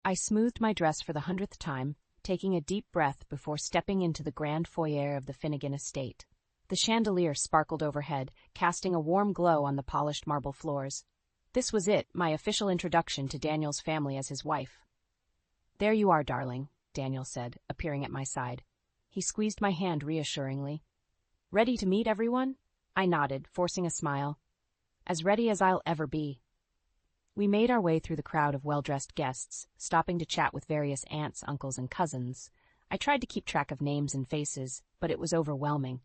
I smoothed my dress for the 100th time, taking a deep breath before stepping into the grand foyer of the Finnegan estate. The chandelier sparkled overhead, casting a warm glow on the polished marble floors. This was it, my official introduction to Daniel's family as his wife. "There you are, darling," Daniel said, appearing at my side. He squeezed my hand reassuringly. "Ready to meet everyone?" I nodded, forcing a smile. "As ready as I'll ever be." We made our way through the crowd of well-dressed guests, stopping to chat with various aunts, uncles, and cousins. I tried to keep track of names and faces, but it was overwhelming.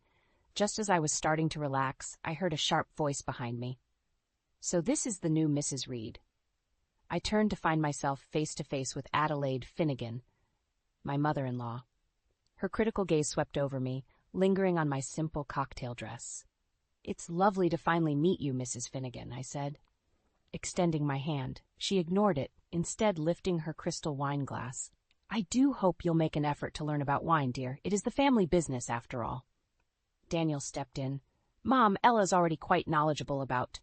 Just as I was starting to relax, I heard a sharp voice behind me. "So this is the new Mrs. Reed." I turned to find myself face to face with Adelaide Finnegan, my mother-in-law. Her critical gaze swept over me, lingering on my simple cocktail dress. "It's lovely to finally meet you, Mrs. Finnegan," I said. Extending my hand, she ignored it, instead lifting her crystal wine glass. "I do hope you'll make an effort to learn about wine, dear. It is the family business, after all." Daniel stepped in. "Mom, Ella's already quite knowledgeable about—"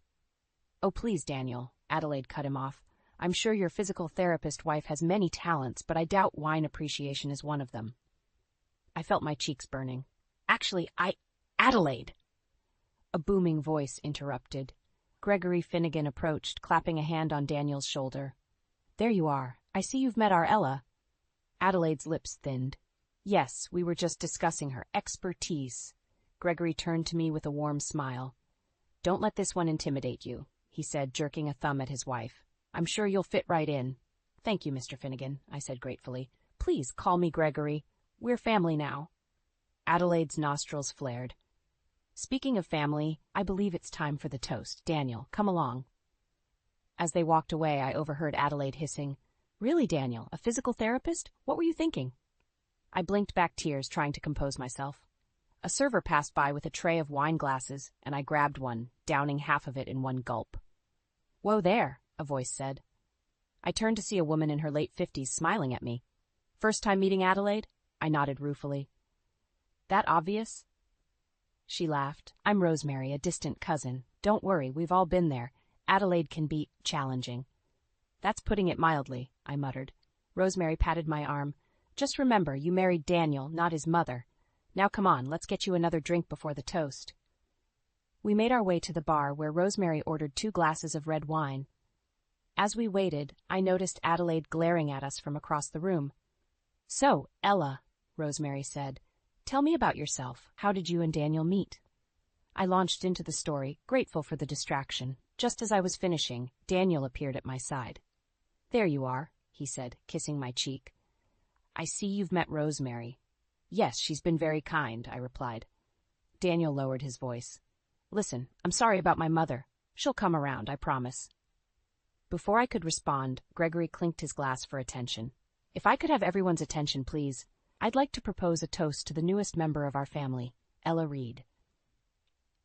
"Oh, please, Daniel," Adelaide cut him off. "I'm sure your physical therapist wife has many talents, but I doubt wine appreciation is one of them." I felt my cheeks burning. "Actually, Adelaide!" A booming voice interrupted. Gregory Finnegan approached, clapping a hand on Daniel's shoulder. "There you are. I see you've met our Ella." Adelaide's lips thinned. "Yes, we were just discussing her expertise." Gregory turned to me with a warm smile. "Don't let this one intimidate you," he said, jerking a thumb at his wife. "I'm sure you'll fit right in." "Thank you, Mr. Finnegan," I said gratefully. "Please call me Gregory. We're family now." Adelaide's nostrils flared. "Speaking of family, I believe it's time for the toast. Daniel, come along." As they walked away, I overheard Adelaide hissing, "Really, Daniel, a physical therapist? What were you thinking?" I blinked back tears, trying to compose myself. A server passed by with a tray of wine glasses, and I grabbed one, downing half of it in one gulp. "Whoa there," a voice said. I turned to see a woman in her late 50s smiling at me. "First time meeting Adelaide?" I nodded ruefully. "That obvious?" She laughed. "I'm Rosemary, a distant cousin. Don't worry, we've all been there. Adelaide can be challenging." "That's putting it mildly," I muttered. Rosemary patted my arm. "Just remember, you married Daniel, not his mother. Now come on, let's get you another drink before the toast." We made our way to the bar, where Rosemary ordered 2 glasses of red wine. As we waited, I noticed Adelaide glaring at us from across the room. "So, Ella," Rosemary said, "tell me about yourself. How did you and Daniel meet?" I launched into the story, grateful for the distraction. Just as I was finishing, Daniel appeared at my side. "There you are," he said, kissing my cheek. "I see you've met Rosemary." "Yes, she's been very kind," I replied. Daniel lowered his voice. "Listen, I'm sorry about my mother. She'll come around, I promise." Before I could respond, Gregory clinked his glass for attention. "If I could have everyone's attention, please. I'd like to propose a toast to the newest member of our family, Ella Reed."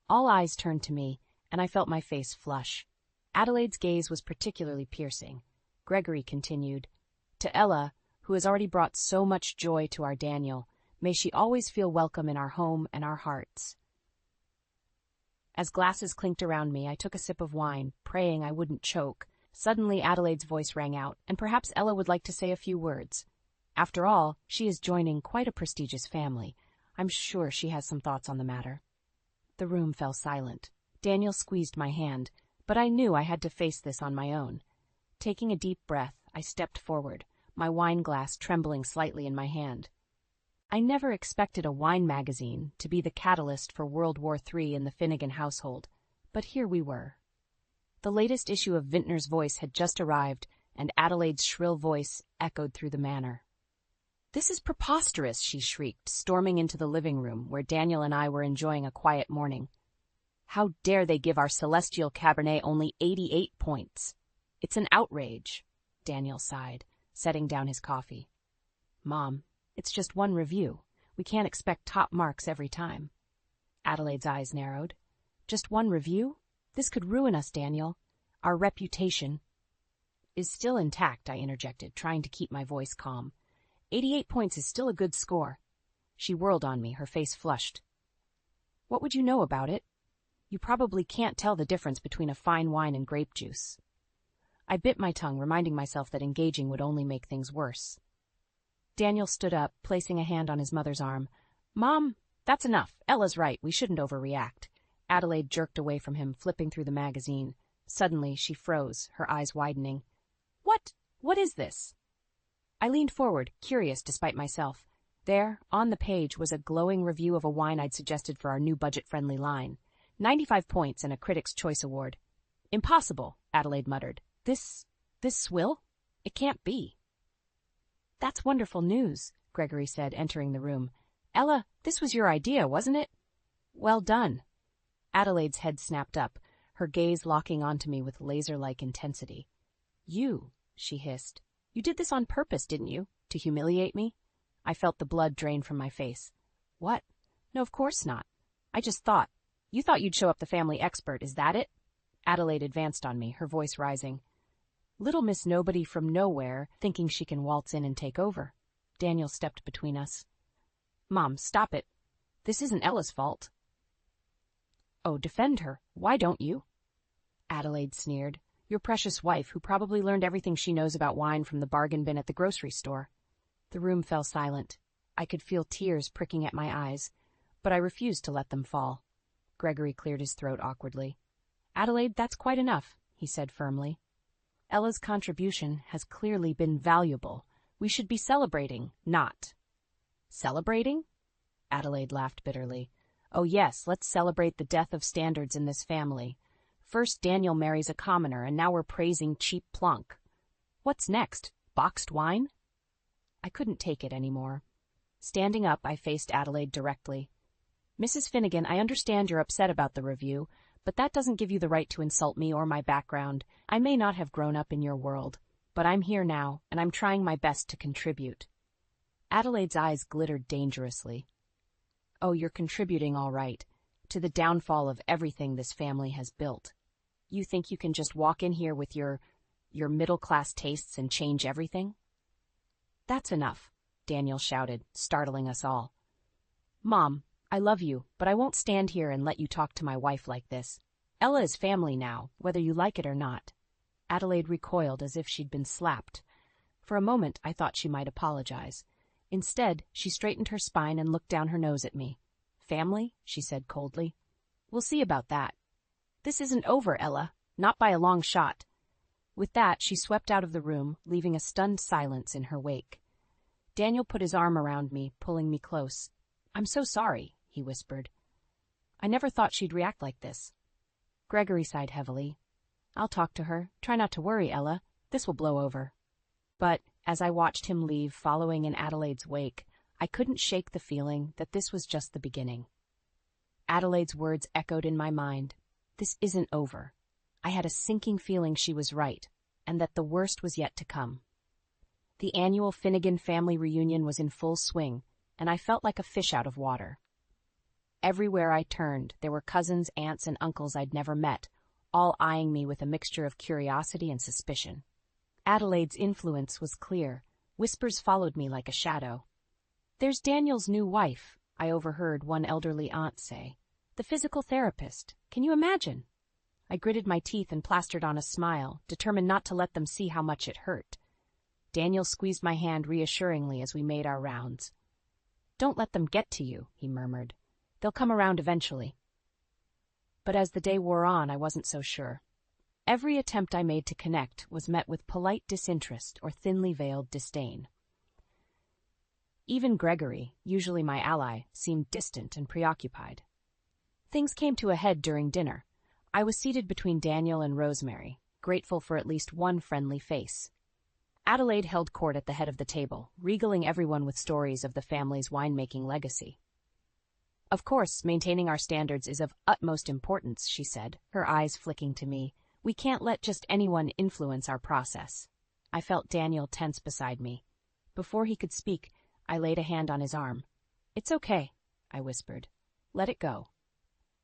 All eyes turned to me, and I felt my face flush. Adelaide's gaze was particularly piercing. Gregory continued, "To Ella, who has already brought so much joy to our Daniel, may she always feel welcome in our home and our hearts." As glasses clinked around me, I took a sip of wine, praying I wouldn't choke. Suddenly Adelaide's voice rang out, and perhaps Ella would like to say a few words. After all, she is joining quite a prestigious family. I'm sure she has some thoughts on the matter. The room fell silent. Daniel squeezed my hand, but I knew I had to face this on my own. Taking a deep breath, I stepped forward, my wine glass trembling slightly in my hand. I never expected a wine magazine to be the catalyst for World War III in the Finnegan household, but here we were. The latest issue of Vintner's Voice had just arrived, and Adelaide's shrill voice echoed through the manor. "This is preposterous," she shrieked, storming into the living room, where Daniel and I were enjoying a quiet morning. "How dare they give our Celestial Cabernet only 88 points? It's an outrage," Daniel sighed, setting down his coffee. "Mom, it's just one review. We can't expect top marks every time." Adelaide's eyes narrowed. "Just one review? This could ruin us, Daniel. Our reputation—" "Is still intact," I interjected, trying to keep my voice calm. 88 points is still a good score." She whirled on me, her face flushed. "What would you know about it? You probably can't tell the difference between a fine wine and grape juice." I bit my tongue, reminding myself that engaging would only make things worse. Daniel stood up, placing a hand on his mother's arm. "Mom, that's enough. Ella's right. We shouldn't overreact." Adelaide jerked away from him, flipping through the magazine. Suddenly, she froze, her eyes widening. What is this?" I leaned forward, curious despite myself. There, on the page, was a glowing review of a wine I'd suggested for our new budget-friendly line. 95 points and a Critics' Choice Award. "Impossible," Adelaide muttered. This swill? It can't be." "That's wonderful news," Gregory said, entering the room. "Ella, this was your idea, wasn't it?" "Well done." Adelaide's head snapped up, her gaze locking onto me with laser-like intensity. "You," she hissed. "You did this on purpose, didn't you? To humiliate me?" I felt the blood drain from my face. "What? No, of course not. I just thought. You thought you'd show up the family expert, is that it?" Adelaide advanced on me, her voice rising. "Little Miss Nobody from nowhere, thinking she can waltz in and take over." Daniel stepped between us. "Mom, stop it. This isn't Ella's fault." "Oh, defend her. Why don't you?" Adelaide sneered. "Your precious wife, who probably learned everything she knows about wine from the bargain bin at the grocery store." The room fell silent. I could feel tears pricking at my eyes, but I refused to let them fall. Gregory cleared his throat awkwardly. "Adelaide, that's quite enough," he said firmly. "Ella's contribution has clearly been valuable. We should be celebrating, not." "Celebrating?" Adelaide laughed bitterly. "Oh yes, let's celebrate the death of standards in this family. First Daniel marries a commoner, and now we're praising cheap plunk. What's next? Boxed wine?" I couldn't take it anymore. Standing up, I faced Adelaide directly. "Mrs. Finnegan, I understand you're upset about the review, but that doesn't give you the right to insult me or my background. I may not have grown up in your world, but I'm here now, and I'm trying my best to contribute." Adelaide's eyes glittered dangerously. "Oh, you're contributing all right, to the downfall of everything this family has built. You think you can just walk in here with your middle-class tastes and change everything?" "That's enough," Daniel shouted, startling us all. "Mom, I love you, but I won't stand here and let you talk to my wife like this. Ella is family now, whether you like it or not." Adelaide recoiled as if she'd been slapped. For a moment, I thought she might apologize. Instead, she straightened her spine and looked down her nose at me. "Family?" she said coldly. "We'll see about that." "This isn't over, Ella. Not by a long shot." With that, she swept out of the room, leaving a stunned silence in her wake. Daniel put his arm around me, pulling me close. "I'm so sorry," he whispered. "I never thought she'd react like this." Gregory sighed heavily. "I'll talk to her. Try not to worry, Ella. This will blow over." But, as I watched him leave, following in Adelaide's wake, I couldn't shake the feeling that this was just the beginning. Adelaide's words echoed in my mind. This isn't over. I had a sinking feeling she was right, and that the worst was yet to come. The annual Finnegan family reunion was in full swing, and I felt like a fish out of water. Everywhere I turned, there were cousins, aunts, and uncles I'd never met, all eyeing me with a mixture of curiosity and suspicion. Adelaide's influence was clear. Whispers followed me like a shadow. "There's Daniel's new wife," I overheard one elderly aunt say. "The physical therapist. Can you imagine?" I gritted my teeth and plastered on a smile, determined not to let them see how much it hurt. Daniel squeezed my hand reassuringly as we made our rounds. "Don't let them get to you," he murmured. "They'll come around eventually." But as the day wore on, I wasn't so sure. Every attempt I made to connect was met with polite disinterest or thinly veiled disdain. Even Gregory, usually my ally, seemed distant and preoccupied. Things came to a head during dinner. I was seated between Daniel and Rosemary, grateful for at least one friendly face. Adelaide held court at the head of the table, regaling everyone with stories of the family's winemaking legacy. "Of course, maintaining our standards is of utmost importance," she said, her eyes flicking to me. "We can't let just anyone influence our process." I felt Daniel tense beside me. Before he could speak, I laid a hand on his arm. "It's okay," I whispered. "Let it go."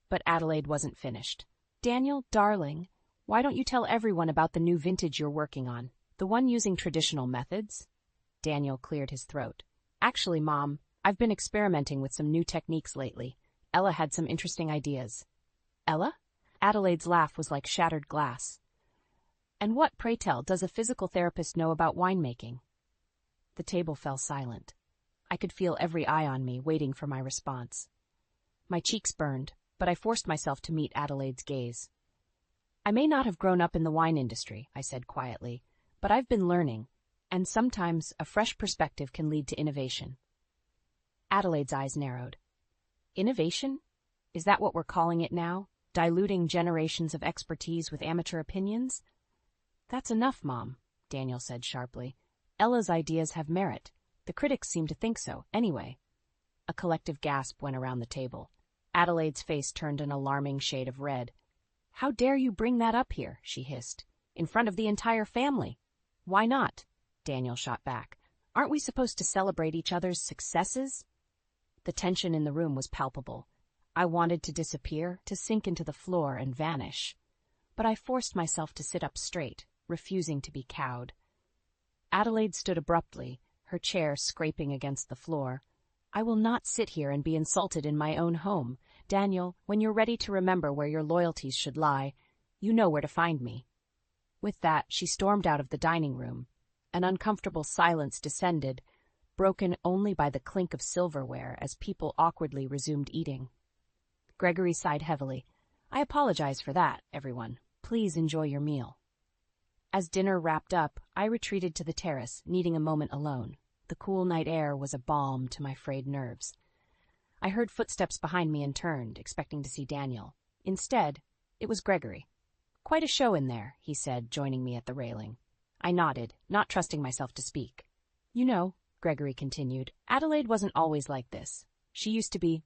But Adelaide wasn't finished. "Daniel, darling, why don't you tell everyone about the new vintage you're working on? The one using traditional methods?" Daniel cleared his throat. "Actually, Mom, I've been experimenting with some new techniques lately. Ella had some interesting ideas." "Ella?" Adelaide's laugh was like shattered glass. And what, pray tell, does a physical therapist know about winemaking? The table fell silent. I could feel every eye on me, waiting for my response. My cheeks burned, but I forced myself to meet Adelaide's gaze. I may not have grown up in the wine industry, I said quietly, but I've been learning, and sometimes a fresh perspective can lead to innovation. Adelaide's eyes narrowed. Innovation? Is that what we're calling it now? Diluting generations of expertise with amateur opinions? That's enough, Mom, Daniel said sharply. Ella's ideas have merit. The critics seem to think so, anyway. A collective gasp went around the table. Adelaide's face turned an alarming shade of red. How dare you bring that up here, she hissed, in front of the entire family. Why not? Daniel shot back. Aren't we supposed to celebrate each other's successes? The tension in the room was palpable. I wanted to disappear, to sink into the floor and vanish. But I forced myself to sit up straight, refusing to be cowed. Adelaide stood abruptly, her chair scraping against the floor. I will not sit here and be insulted in my own home. Daniel, when you're ready to remember where your loyalties should lie, you know where to find me. With that, she stormed out of the dining room. An uncomfortable silence descended, broken only by the clink of silverware as people awkwardly resumed eating. Gregory sighed heavily. I apologize for that, everyone. Please enjoy your meal. As dinner wrapped up, I retreated to the terrace, needing a moment alone. The cool night air was a balm to my frayed nerves. I heard footsteps behind me and turned, expecting to see Daniel. Instead, it was Gregory. Quite a show in there, he said, joining me at the railing. I nodded, not trusting myself to speak. You know, Gregory continued, Adelaide wasn't always like this. She used to be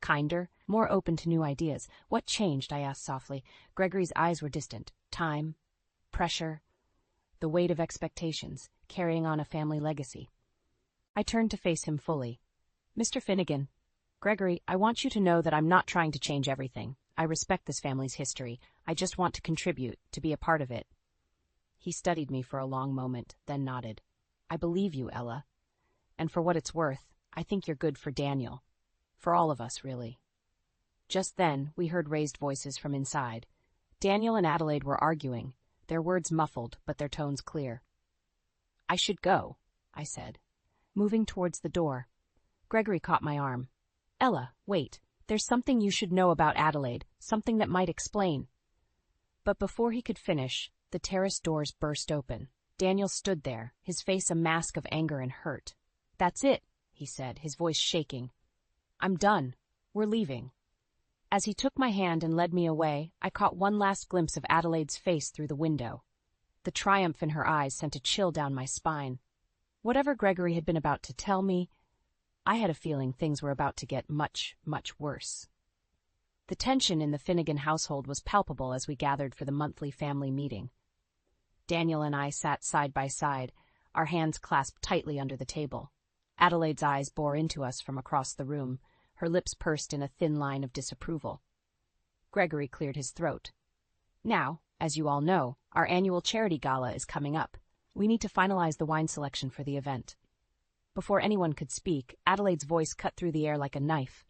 kinder, more open to new ideas. What changed? I asked softly. Gregory's eyes were distant. Time, pressure, the weight of expectations, carrying on a family legacy. I turned to face him fully. Mr. Finnegan, Gregory, I want you to know that I'm not trying to change everything. I respect this family's history. I just want to contribute, to be a part of it. He studied me for a long moment, then nodded. I believe you, Ella. And for what it's worth, I think you're good for Daniel. For all of us, really. Just then, we heard raised voices from inside. Daniel and Adelaide were arguing, their words muffled, but their tones clear. I should go, I said, moving towards the door. Gregory caught my arm. Ella, wait. There's something you should know about Adelaide, something that might explain. But before he could finish, the terrace doors burst open. Daniel stood there, his face a mask of anger and hurt. That's it, he said, his voice shaking. I'm done. We're leaving. As he took my hand and led me away, I caught one last glimpse of Adelaide's face through the window. The triumph in her eyes sent a chill down my spine. Whatever Gregory had been about to tell me, I had a feeling things were about to get much, much worse. The tension in the Finnegan household was palpable as we gathered for the monthly family meeting. Daniel and I sat side by side, our hands clasped tightly under the table. Adelaide's eyes bore into us from across the room, her lips pursed in a thin line of disapproval. Gregory cleared his throat. Now, as you all know, our annual charity gala is coming up. We need to finalize the wine selection for the event. Before anyone could speak, Adelaide's voice cut through the air like a knife.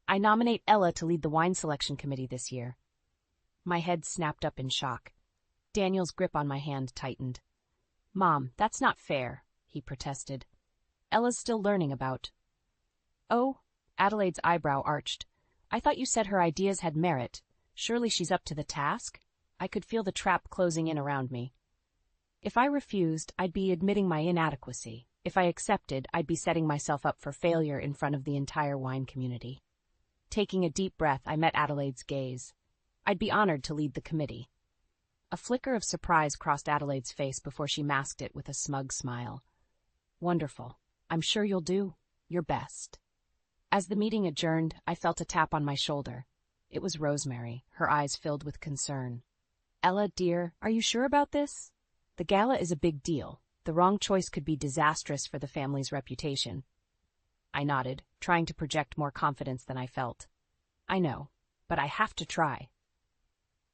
I nominate Ella to lead the wine selection committee this year. My head snapped up in shock. Daniel's grip on my hand tightened. Mom, that's not fair, he protested. Ella's still learning about... Oh, Adelaide's eyebrow arched. I thought you said her ideas had merit. Surely she's up to the task? I could feel the trap closing in around me. If I refused, I'd be admitting my inadequacy. If I accepted, I'd be setting myself up for failure in front of the entire wine community. Taking a deep breath, I met Adelaide's gaze. I'd be honored to lead the committee. A flicker of surprise crossed Adelaide's face before she masked it with a smug smile. Wonderful. I'm sure you'll do your best. As the meeting adjourned, I felt a tap on my shoulder. It was Rosemary, her eyes filled with concern. Ella, dear, are you sure about this? The gala is a big deal. The wrong choice could be disastrous for the family's reputation. I nodded, trying to project more confidence than I felt. I know, but I have to try.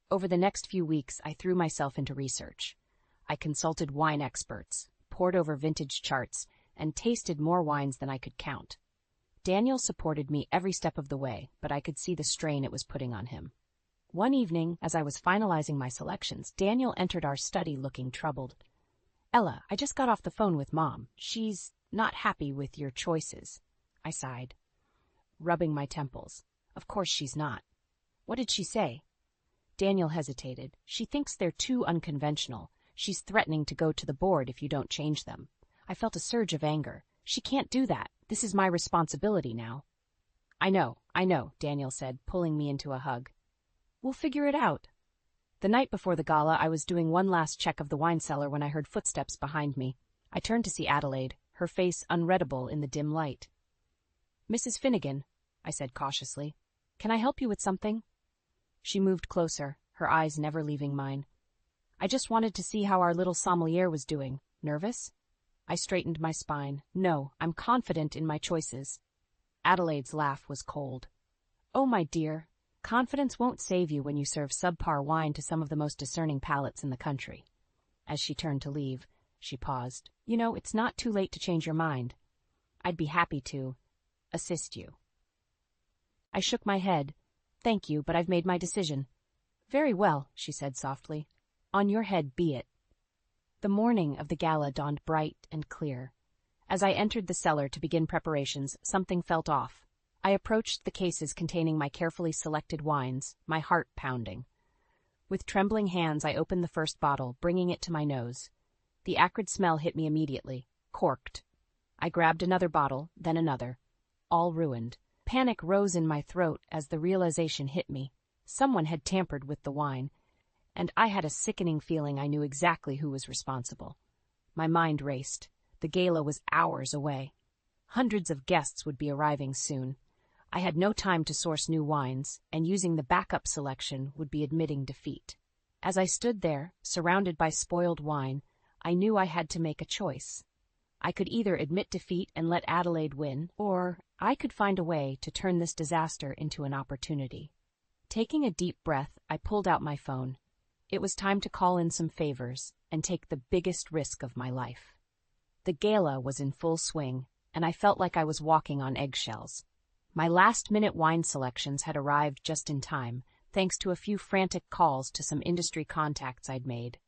Over the next few weeks, I threw myself into research. I consulted wine experts, pored over vintage charts, and tasted more wines than I could count. Daniel supported me every step of the way, but I could see the strain it was putting on him. One evening, as I was finalizing my selections, Daniel entered our study looking troubled. "Ella, I just got off the phone with Mom. She's not happy with your choices." I sighed, rubbing my temples. Of course she's not. "What did she say?" Daniel hesitated. "She thinks they're too unconventional. She's threatening to go to the board if you don't change them." I felt a surge of anger. "She can't do that. This is my responsibility now." I know, Daniel said, pulling me into a hug. "We'll figure it out." The night before the gala, I was doing one last check of the wine cellar when I heard footsteps behind me. I turned to see Adelaide, her face unreadable in the dim light. "Mrs. Finnegan," I said cautiously, "can I help you with something?" She moved closer, her eyes never leaving mine. "I just wanted to see how our little sommelier was doing. Nervous?" I straightened my spine. "No, I'm confident in my choices." Adelaide's laugh was cold. "Oh, my dear, confidence won't save you when you serve subpar wine to some of the most discerning palates in the country." As she turned to leave, she paused. "You know, it's not too late to change your mind. I'd be happy to assist you." I shook my head. "Thank you, but I've made my decision." "Very well," she said softly. "On your head be it." The morning of the gala dawned bright and clear. As I entered the cellar to begin preparations, something felt off. I approached the cases containing my carefully selected wines, my heart pounding. With trembling hands, I opened the first bottle, bringing it to my nose. The acrid smell hit me immediately. Corked. I grabbed another bottle, then another. All ruined. Panic rose in my throat as the realization hit me. Someone had tampered with the wine, and I had a sickening feeling I knew exactly who was responsible. My mind raced. The gala was hours away. Hundreds of guests would be arriving soon. I had no time to source new wines, and using the backup selection would be admitting defeat. As I stood there, surrounded by spoiled wine, I knew I had to make a choice. I could either admit defeat and let Adelaide win, or I could find a way to turn this disaster into an opportunity. Taking a deep breath, I pulled out my phone. It was time to call in some favors and take the biggest risk of my life. The gala was in full swing, and I felt like I was walking on eggshells. My last-minute wine selections had arrived just in time, thanks to a few frantic calls to some industry contacts I'd made.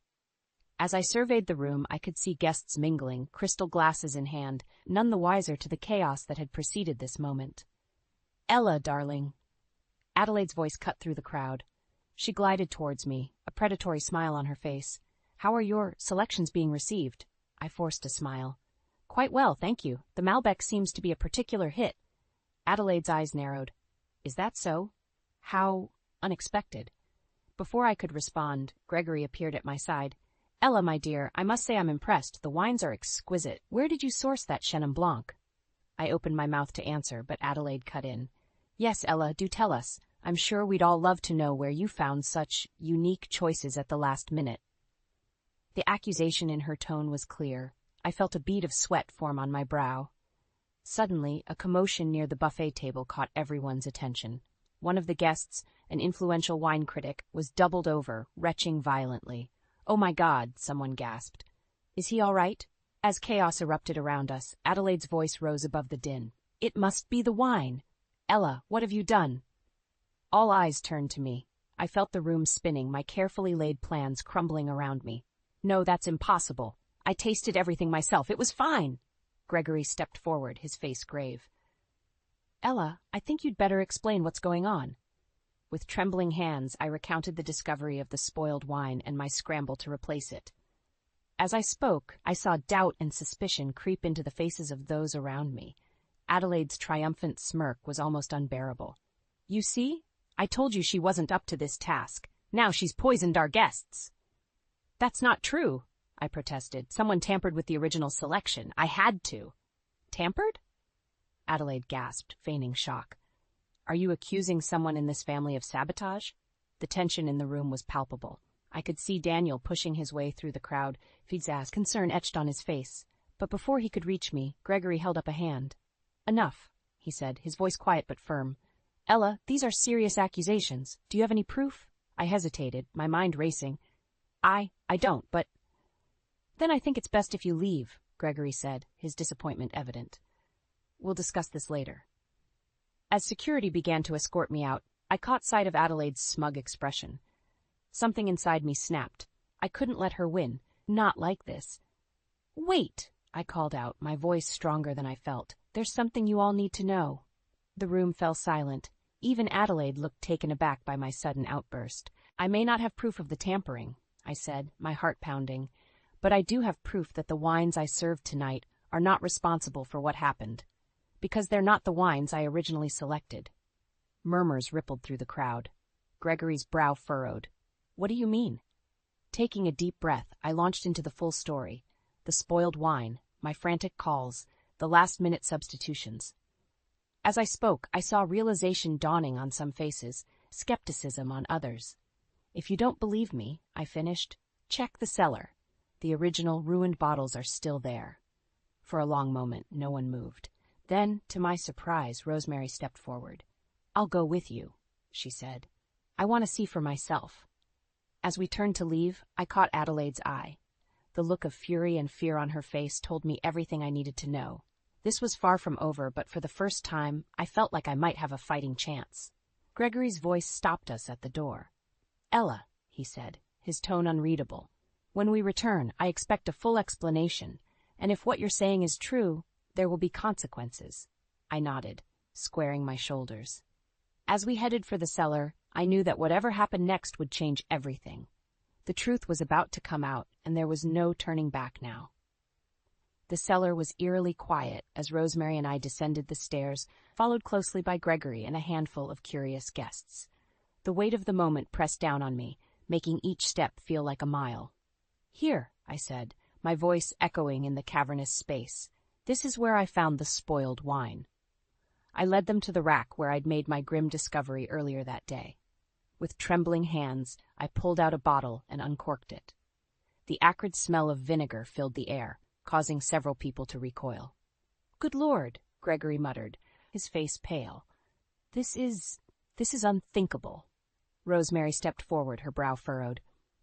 As I surveyed the room, I could see guests mingling, crystal glasses in hand, none the wiser to the chaos that had preceded this moment. "Ella, darling." Adelaide's voice cut through the crowd. She glided towards me, a predatory smile on her face. "How are your selections being received?" I forced a smile. "Quite well, thank you. The Malbec seems to be a particular hit." Adelaide's eyes narrowed. "Is that so? How unexpected." Before I could respond, Gregory appeared at my side. "Ella, my dear, I must say I'm impressed. The wines are exquisite. Where did you source that Chenin Blanc?" I opened my mouth to answer, but Adelaide cut in. "Yes, Ella, do tell us. I'm sure we'd all love to know where you found such unique choices at the last minute." The accusation in her tone was clear. I felt a bead of sweat form on my brow. Suddenly, a commotion near the buffet table caught everyone's attention. One of the guests, an influential wine critic, was doubled over, retching violently. "Oh my God," someone gasped. "Is he all right?" As chaos erupted around us, Adelaide's voice rose above the din. "It must be the wine. Ella, what have you done?" All eyes turned to me. I felt the room spinning, my carefully laid plans crumbling around me. "No, that's impossible. I tasted everything myself. It was fine." Gregory stepped forward, his face grave. "Ella, I think you'd better explain what's going on." With trembling hands, I recounted the discovery of the spoiled wine and my scramble to replace it. As I spoke, I saw doubt and suspicion creep into the faces of those around me. Adelaide's triumphant smirk was almost unbearable. "You see? I told you she wasn't up to this task. Now she's poisoned our guests." "That's not true," I protested. "Someone tampered with the original selection. I had to." "Tampered?" Adelaide gasped, feigning shock. "Are you accusing someone in this family of sabotage?" The tension in the room was palpable. I could see Daniel pushing his way through the crowd, Fidza's concern etched on his face. But before he could reach me, Gregory held up a hand. "Enough," he said, his voice quiet but firm. "Ella, these are serious accusations. Do you have any proof?" I hesitated, my mind racing. I don't, but—" "Then I think it's best if you leave," Gregory said, his disappointment evident. "We'll discuss this later." As security began to escort me out, I caught sight of Adelaide's smug expression. Something inside me snapped. I couldn't let her win. Not like this. "Wait," I called out, my voice stronger than I felt. "There's something you all need to know." The room fell silent. Even Adelaide looked taken aback by my sudden outburst. "I may not have proof of the tampering," I said, my heart pounding, "but I do have proof that the wines I served tonight are not responsible for what happened. Because they're not the wines I originally selected." Murmurs rippled through the crowd. Gregory's brow furrowed. "What do you mean?" Taking a deep breath, I launched into the full story. The spoiled wine, my frantic calls, the last-minute substitutions. As I spoke, I saw realization dawning on some faces, skepticism on others. "If you don't believe me," I finished, "check the cellar. The original ruined bottles are still there." For a long moment, no one moved. Then, to my surprise, Rosemary stepped forward. "I'll go with you," she said. "I want to see for myself." As we turned to leave, I caught Adelaide's eye. The look of fury and fear on her face told me everything I needed to know. This was far from over, but for the first time, I felt like I might have a fighting chance. Gregory's voice stopped us at the door. "Ella," he said, his tone unreadable. "When we return, I expect a full explanation, and if what you're saying is true, there will be consequences." I nodded, squaring my shoulders. As we headed for the cellar, I knew that whatever happened next would change everything. The truth was about to come out, and there was no turning back now. The cellar was eerily quiet as Rosemary and I descended the stairs, followed closely by Gregory and a handful of curious guests. The weight of the moment pressed down on me, making each step feel like a mile. "Here," I said, my voice echoing in the cavernous space. "This is where I found the spoiled wine." I led them to the rack where I'd made my grim discovery earlier that day. With trembling hands, I pulled out a bottle and uncorked it. The acrid smell of vinegar filled the air, causing several people to recoil. "Good Lord," Gregory muttered, his face pale. This is unthinkable." Rosemary stepped forward, her brow furrowed.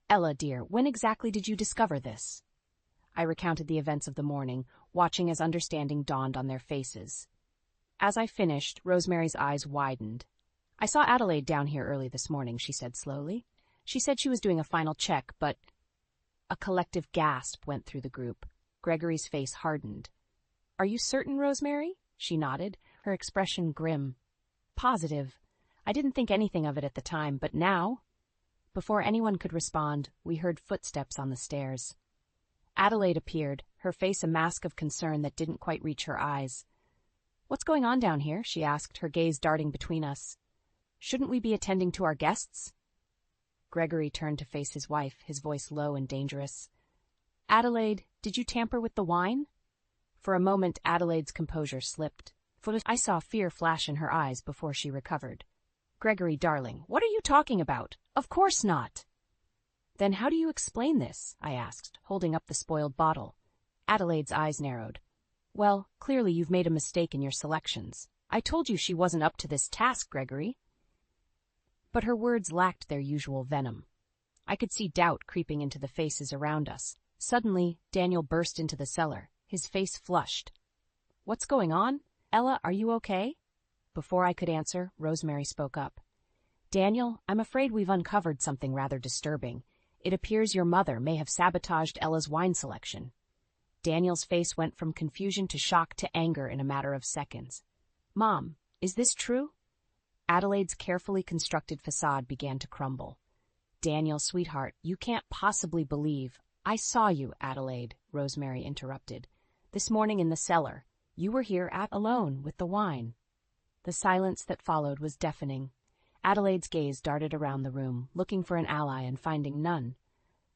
"Ella, dear, when exactly did you discover this?" I recounted the events of the morning, watching as understanding dawned on their faces. As I finished, Rosemary's eyes widened. "I saw Adelaide down here early this morning," she said slowly. "She said she was doing a final check, but—" A collective gasp went through the group. Gregory's face hardened. "Are you certain, Rosemary?" She nodded, her expression grim. "Positive. I didn't think anything of it at the time, but now—" Before anyone could respond, we heard footsteps on the stairs. Adelaide appeared, her face a mask of concern that didn't quite reach her eyes. "What's going on down here?" she asked, her gaze darting between us. "Shouldn't we be attending to our guests?" Gregory turned to face his wife, his voice low and dangerous. "Adelaide, did you tamper with the wine?" For a moment, Adelaide's composure slipped. I saw fear flash in her eyes before she recovered. "Gregory, darling, what are you talking about? Of course not." "Then how do you explain this?" I asked, holding up the spoiled bottle. Adelaide's eyes narrowed. "Well, clearly you've made a mistake in your selections. I told you she wasn't up to this task, Gregory." But her words lacked their usual venom. I could see doubt creeping into the faces around us. Suddenly, Daniel burst into the cellar, his face flushed. "What's going on? Ella, are you okay?" Before I could answer, Rosemary spoke up. "Daniel, I'm afraid we've uncovered something rather disturbing. It appears your mother may have sabotaged Ella's wine selection." Daniel's face went from confusion to shock to anger in a matter of seconds. "Mom, is this true?" Adelaide's carefully constructed facade began to crumble. "Daniel, sweetheart, you can't possibly believe—" "I saw you, Adelaide," Rosemary interrupted. "This morning in the cellar. You were here alone with the wine." The silence that followed was deafening. Adelaide's gaze darted around the room, looking for an ally and finding none.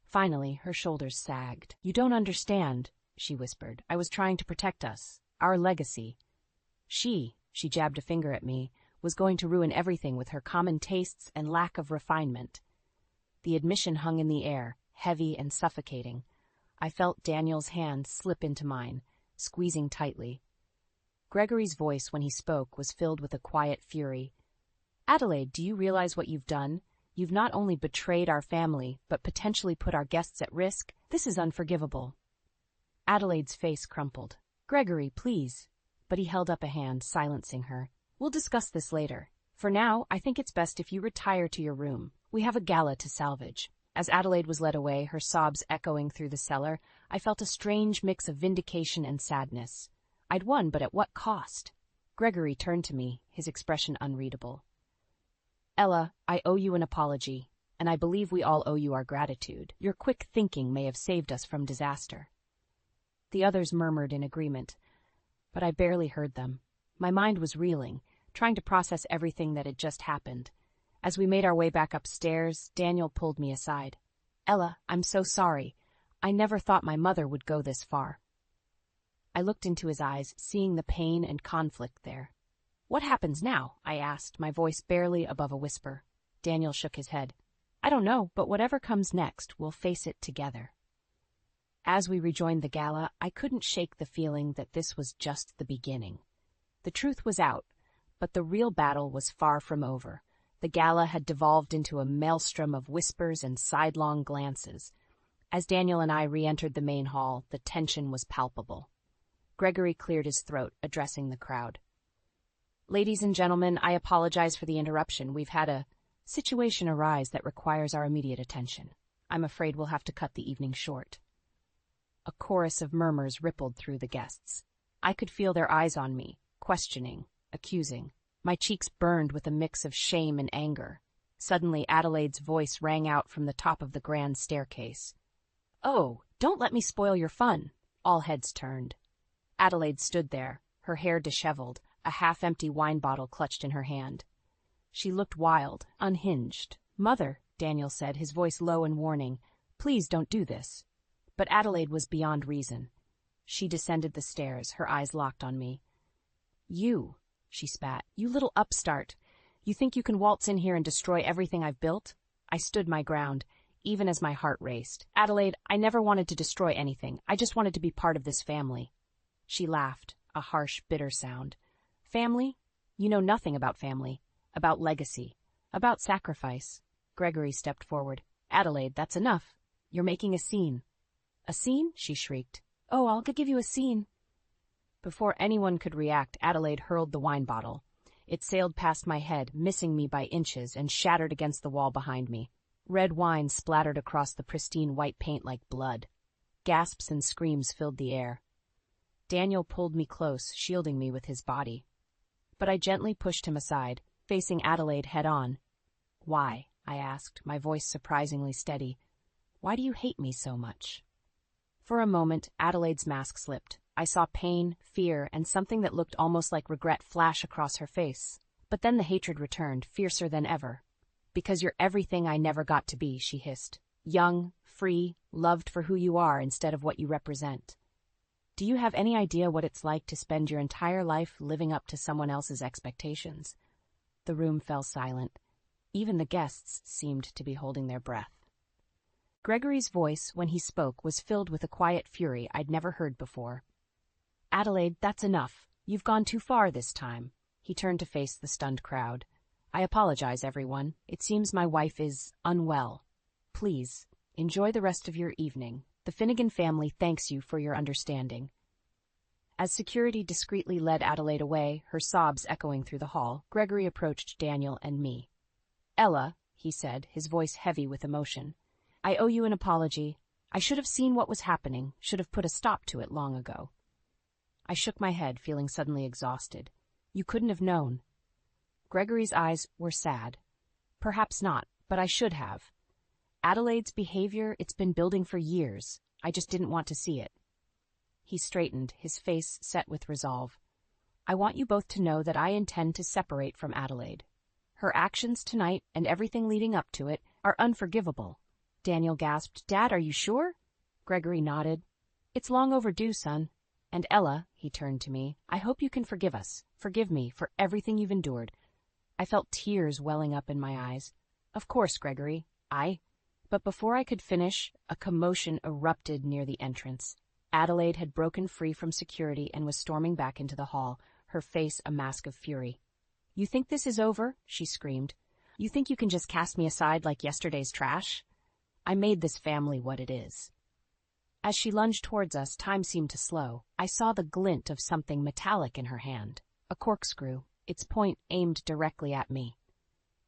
Finally, her shoulders sagged. "You don't understand," she whispered. "I was trying to protect us, our legacy. She jabbed a finger at me, was going to ruin everything with her common tastes and lack of refinement." The admission hung in the air, heavy and suffocating. I felt Daniel's hand slip into mine, squeezing tightly. Gregory's voice, when he spoke, was filled with a quiet fury. "Adelaide, do you realize what you've done? You've not only betrayed our family, but potentially put our guests at risk. This is unforgivable." Adelaide's face crumpled. "Gregory, please." But he held up a hand, silencing her. "We'll discuss this later. For now, I think it's best if you retire to your room. We have a gala to salvage." As Adelaide was led away, her sobs echoing through the cellar, I felt a strange mix of vindication and sadness. I'd won, but at what cost? Gregory turned to me, his expression unreadable. "Ella, I owe you an apology, and I believe we all owe you our gratitude. Your quick thinking may have saved us from disaster." The others murmured in agreement, but I barely heard them. My mind was reeling, trying to process everything that had just happened. As we made our way back upstairs, Daniel pulled me aside. "Ella, I'm so sorry. I never thought my mother would go this far." I looked into his eyes, seeing the pain and conflict there. "What happens now?" I asked, my voice barely above a whisper. Daniel shook his head. "I don't know, but whatever comes next, we'll face it together." As we rejoined the gala, I couldn't shake the feeling that this was just the beginning. The truth was out, but the real battle was far from over. The gala had devolved into a maelstrom of whispers and sidelong glances. As Daniel and I re-entered the main hall, the tension was palpable. Gregory cleared his throat, addressing the crowd. "Ladies and gentlemen, I apologize for the interruption. We've had a situation arise that requires our immediate attention. I'm afraid we'll have to cut the evening short." A chorus of murmurs rippled through the guests. I could feel their eyes on me, questioning, accusing. My cheeks burned with a mix of shame and anger. Suddenly, Adelaide's voice rang out from the top of the grand staircase. "Oh, don't let me spoil your fun." All heads turned. Adelaide stood there, her hair disheveled, a half-empty wine bottle clutched in her hand. She looked wild, unhinged. "Mother," Daniel said, his voice low and warning, "please don't do this." But Adelaide was beyond reason. She descended the stairs, her eyes locked on me. "You," she spat, "you little upstart. You think you can waltz in here and destroy everything I've built?" I stood my ground, even as my heart raced. "Adelaide, I never wanted to destroy anything. I just wanted to be part of this family." She laughed, a harsh, bitter sound. "Family? You know nothing about family, about legacy, about sacrifice." Gregory stepped forward. "Adelaide, that's enough. You're making a scene." "A scene?" she shrieked. "Oh, I'll give you a scene." Before anyone could react, Adelaide hurled the wine bottle. It sailed past my head, missing me by inches, and shattered against the wall behind me. Red wine splattered across the pristine white paint like blood. Gasps and screams filled the air. Daniel pulled me close, shielding me with his body. But I gently pushed him aside, facing Adelaide head-on. "Why?" I asked, my voice surprisingly steady. "Why do you hate me so much?" For a moment, Adelaide's mask slipped. I saw pain, fear, and something that looked almost like regret flash across her face. But then the hatred returned, fiercer than ever. "Because you're everything I never got to be," she hissed. "Young, free, loved for who you are instead of what you represent. Do you have any idea what it's like to spend your entire life living up to someone else's expectations?" The room fell silent. Even the guests seemed to be holding their breath. Gregory's voice, when he spoke, was filled with a quiet fury I'd never heard before. "Adelaide, that's enough. You've gone too far this time." He turned to face the stunned crowd. "I apologize, everyone. It seems my wife is unwell. Please, enjoy the rest of your evening. The Finnegan family thanks you for your understanding." As security discreetly led Adelaide away, her sobs echoing through the hall, Gregory approached Daniel and me. "Ella," he said, his voice heavy with emotion, "I owe you an apology. I should have seen what was happening, should have put a stop to it long ago." I shook my head, feeling suddenly exhausted. "You couldn't have known." Gregory's eyes were sad. "Perhaps not, but I should have. Adelaide's behavior, it's been building for years. I just didn't want to see it." He straightened, his face set with resolve. "I want you both to know that I intend to separate from Adelaide. Her actions tonight, and everything leading up to it, are unforgivable." Daniel gasped. "Dad, are you sure?" Gregory nodded. "It's long overdue, son. And Ella," he turned to me, "I hope you can forgive us. Forgive me for everything you've endured." I felt tears welling up in my eyes. "Of course, Gregory. But before I could finish, a commotion erupted near the entrance. Adelaide had broken free from security and was storming back into the hall, her face a mask of fury. "You think this is over?" she screamed. "You think you can just cast me aside like yesterday's trash? I made this family what it is." As she lunged towards us, time seemed to slow. I saw the glint of something metallic in her hand. A corkscrew. its point aimed directly at me.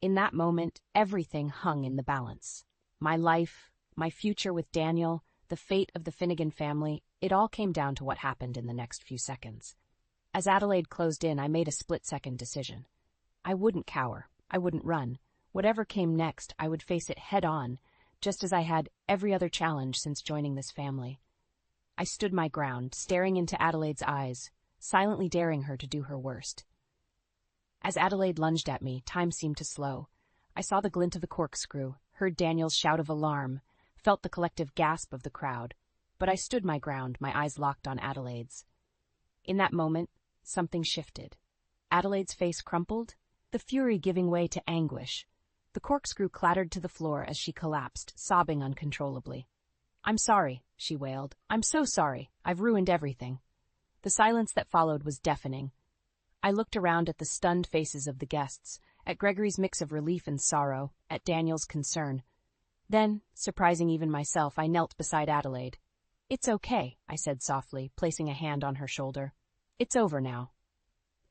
In that moment, everything hung in the balance. My life, my future with Daniel, the fate of the Finnegan family, it all came down to what happened in the next few seconds. As Adelaide closed in, I made a split-second decision. I wouldn't cower. I wouldn't run. Whatever came next, I would face it head-on, just as I had every other challenge since joining this family. I stood my ground, staring into Adelaide's eyes, silently daring her to do her worst. As Adelaide lunged at me, time seemed to slow. I saw the glint of the corkscrew, heard Daniel's shout of alarm, felt the collective gasp of the crowd, but I stood my ground, my eyes locked on Adelaide's. In that moment, something shifted. Adelaide's face crumpled, the fury giving way to anguish. The corkscrew clattered to the floor as she collapsed, sobbing uncontrollably. "I'm sorry," she wailed. "I'm so sorry. I've ruined everything." The silence that followed was deafening. I looked around at the stunned faces of the guests, at Gregory's mix of relief and sorrow, at Daniel's concern. Then, surprising even myself, I knelt beside Adelaide. "It's okay," I said softly, placing a hand on her shoulder. "It's over now."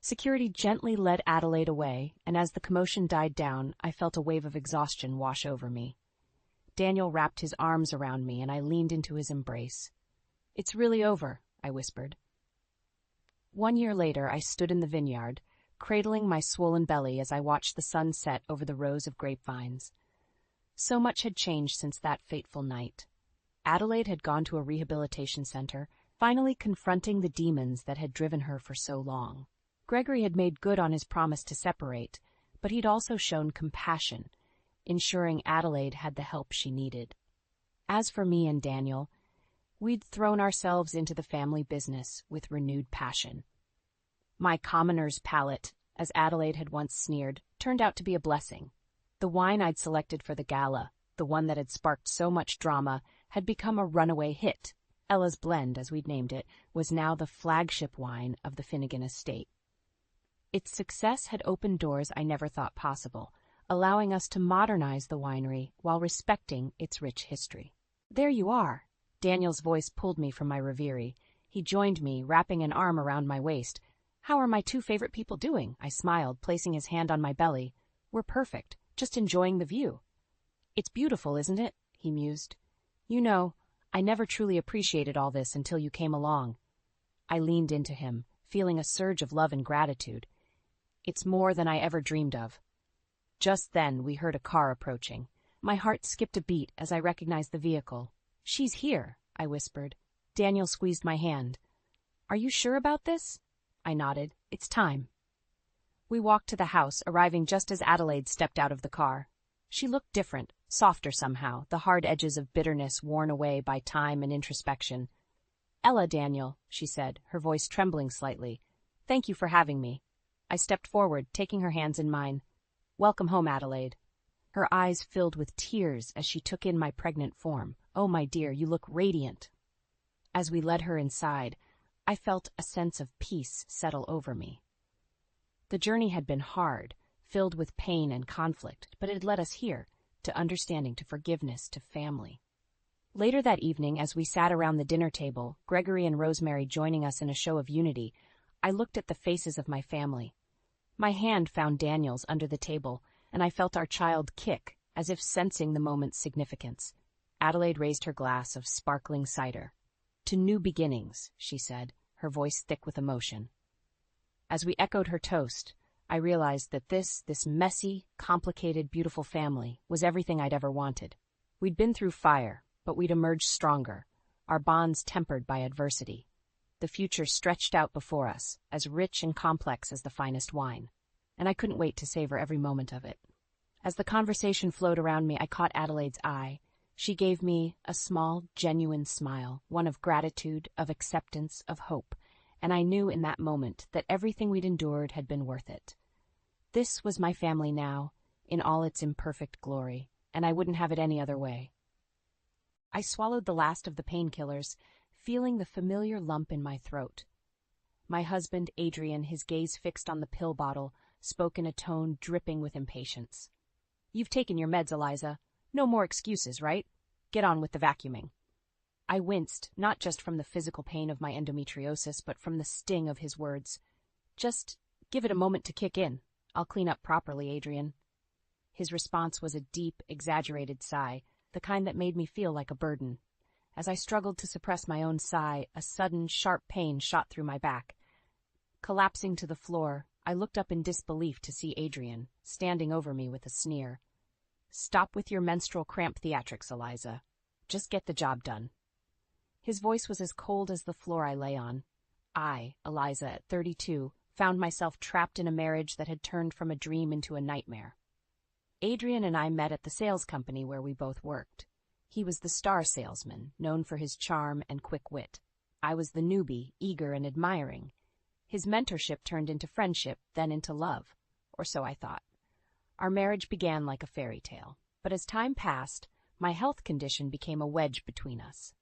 Security gently led Adelaide away, and as the commotion died down, I felt a wave of exhaustion wash over me. Daniel wrapped his arms around me, and I leaned into his embrace. "It's really over," I whispered. 1 year later, I stood in the vineyard, cradling my swollen belly as I watched the sun set over the rows of grapevines. So much had changed since that fateful night. Adelaide had gone to a rehabilitation center, finally confronting the demons that had driven her for so long. Gregory had made good on his promise to separate, but he'd also shown compassion, ensuring Adelaide had the help she needed. As for me and Daniel, we'd thrown ourselves into the family business with renewed passion. My commoner's palate, as Adelaide had once sneered, turned out to be a blessing. The wine I'd selected for the gala, the one that had sparked so much drama, had become a runaway hit. Ella's Blend, as we'd named it, was now the flagship wine of the Finnegan estate. Its success had opened doors I never thought possible, allowing us to modernize the winery while respecting its rich history. "There you are." Daniel's voice pulled me from my reverie. He joined me, wrapping an arm around my waist. "How are my two favorite people doing?" I smiled, placing his hand on my belly. "We're perfect, just enjoying the view." "It's beautiful, isn't it?" he mused. "You know, I never truly appreciated all this until you came along." I leaned into him, feeling a surge of love and gratitude. "It's more than I ever dreamed of." Just then, we heard a car approaching. My heart skipped a beat as I recognized the vehicle. "She's here," I whispered. Daniel squeezed my hand. "Are you sure about this?" I nodded. "It's time." We walked to the house, arriving just as Adelaide stepped out of the car. She looked different, softer somehow, the hard edges of bitterness worn away by time and introspection. "Ella, Daniel," she said, her voice trembling slightly. "Thank you for having me." I stepped forward, taking her hands in mine. "Welcome home, Adelaide." Her eyes filled with tears as she took in my pregnant form. "Oh, my dear, you look radiant." As we led her inside, I felt a sense of peace settle over me. The journey had been hard, filled with pain and conflict, but it had led us here, to understanding, to forgiveness, to family. Later that evening, as we sat around the dinner table, Gregory and Rosemary joining us in a show of unity, I looked at the faces of my family. My hand found Daniel's under the table, and I felt our child kick, as if sensing the moment's significance. Adelaide raised her glass of sparkling cider. "To new beginnings," she said, her voice thick with emotion. As we echoed her toast, I realized that this messy, complicated, beautiful family was everything I'd ever wanted. We'd been through fire, but we'd emerged stronger, our bonds tempered by adversity. The future stretched out before us, as rich and complex as the finest wine, and I couldn't wait to savor every moment of it. As the conversation flowed around me, I caught Adelaide's eye. She gave me a small, genuine smile, one of gratitude, of acceptance, of hope, and I knew in that moment that everything we'd endured had been worth it. This was my family now, in all its imperfect glory, and I wouldn't have it any other way. I swallowed the last of the painkillers, feeling the familiar lump in my throat. My husband, Adrian, his gaze fixed on the pill bottle, spoke in a tone dripping with impatience. "You've taken your meds, Eliza. No more excuses, right? Get on with the vacuuming." I winced, not just from the physical pain of my endometriosis, but from the sting of his words. "Just Give it a moment to kick in. I'll clean up properly, Adrian. His response was a deep, exaggerated sigh, the kind that made me feel like a burden. As I struggled to suppress my own sigh, a sudden, sharp pain shot through my back. Collapsing to the floor, I looked up in disbelief to see Adrian, standing over me with a sneer. Stop with your menstrual cramp theatrics, Eliza. Just get the job done. His voice was as cold as the floor I lay on. I, Eliza, at 32, found myself trapped in a marriage that had turned from a dream into a nightmare. Adrian and I met at the sales company where we both worked. He was the star salesman, known for his charm and quick wit. I was the newbie, eager and admiring. His mentorship turned into friendship, then into love, or so I thought. Our marriage began like a fairy tale, but as time passed, my health condition became a wedge between us.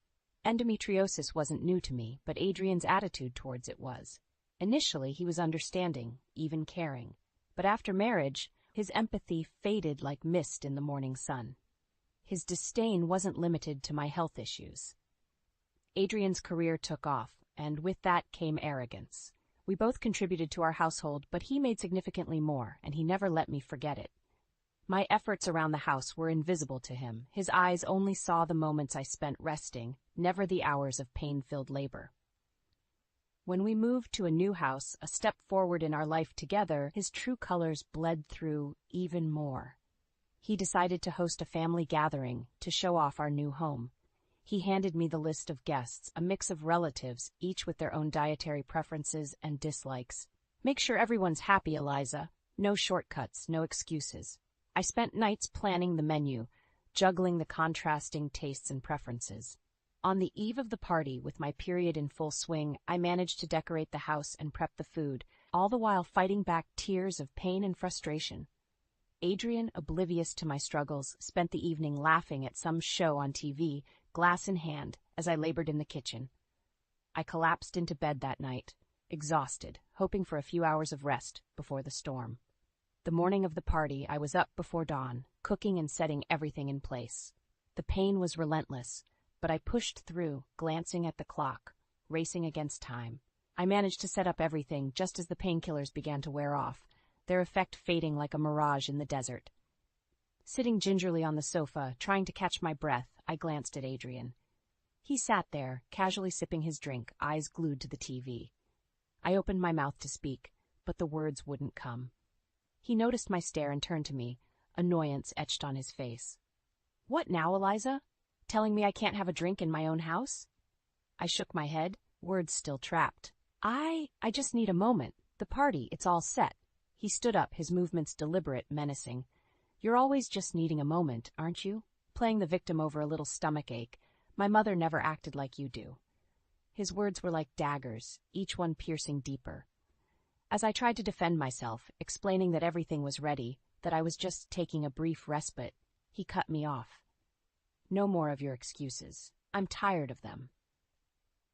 Endometriosis wasn't new to me, but Adrian's attitude towards it was. Initially, he was understanding, even caring. But after marriage, his empathy faded like mist in the morning sun. His disdain wasn't limited to my health issues. Adrian's career took off, and with that came arrogance. We both contributed to our household, but he made significantly more, and he never let me forget it. My efforts around the house were invisible to him. His eyes only saw the moments I spent resting, never the hours of pain-filled labor. When we moved to a new house, a step forward in our life together, his true colors bled through even more. He decided to host a family gathering to show off our new home. He handed me the list of guests, a mix of relatives, each with their own dietary preferences and dislikes. Make sure everyone's happy, Eliza. No shortcuts, no excuses. I spent nights planning the menu, juggling the contrasting tastes and preferences. On the eve of the party, with my period in full swing, I managed to decorate the house and prep the food, all the while fighting back tears of pain and frustration. Adrian, oblivious to my struggles, spent the evening laughing at some show on TV, glass in hand, as I labored in the kitchen. I collapsed into bed that night, exhausted, hoping for a few hours of rest before the storm. The morning of the party, I was up before dawn, cooking and setting everything in place. The pain was relentless, but I pushed through, glancing at the clock, racing against time. I managed to set up everything just as the painkillers began to wear off, their effect fading like a mirage in the desert. Sitting gingerly on the sofa, trying to catch my breath, I glanced at Adrian. He sat there, casually sipping his drink, eyes glued to the TV. I opened my mouth to speak, but the words wouldn't come. He noticed my stare and turned to me, annoyance etched on his face. What now, Eliza? Telling me I can't have a drink in my own house? I shook my head, words still trapped. I just need a moment. The party, it's all set. He stood up, his movements deliberate, menacing. You're always just needing a moment, aren't you? Playing the victim over a little stomach ache. My mother never acted like you do. His words were like daggers, each one piercing deeper. As I tried to defend myself, explaining that everything was ready, that I was just taking a brief respite, he cut me off. No more of your excuses. I'm tired of them.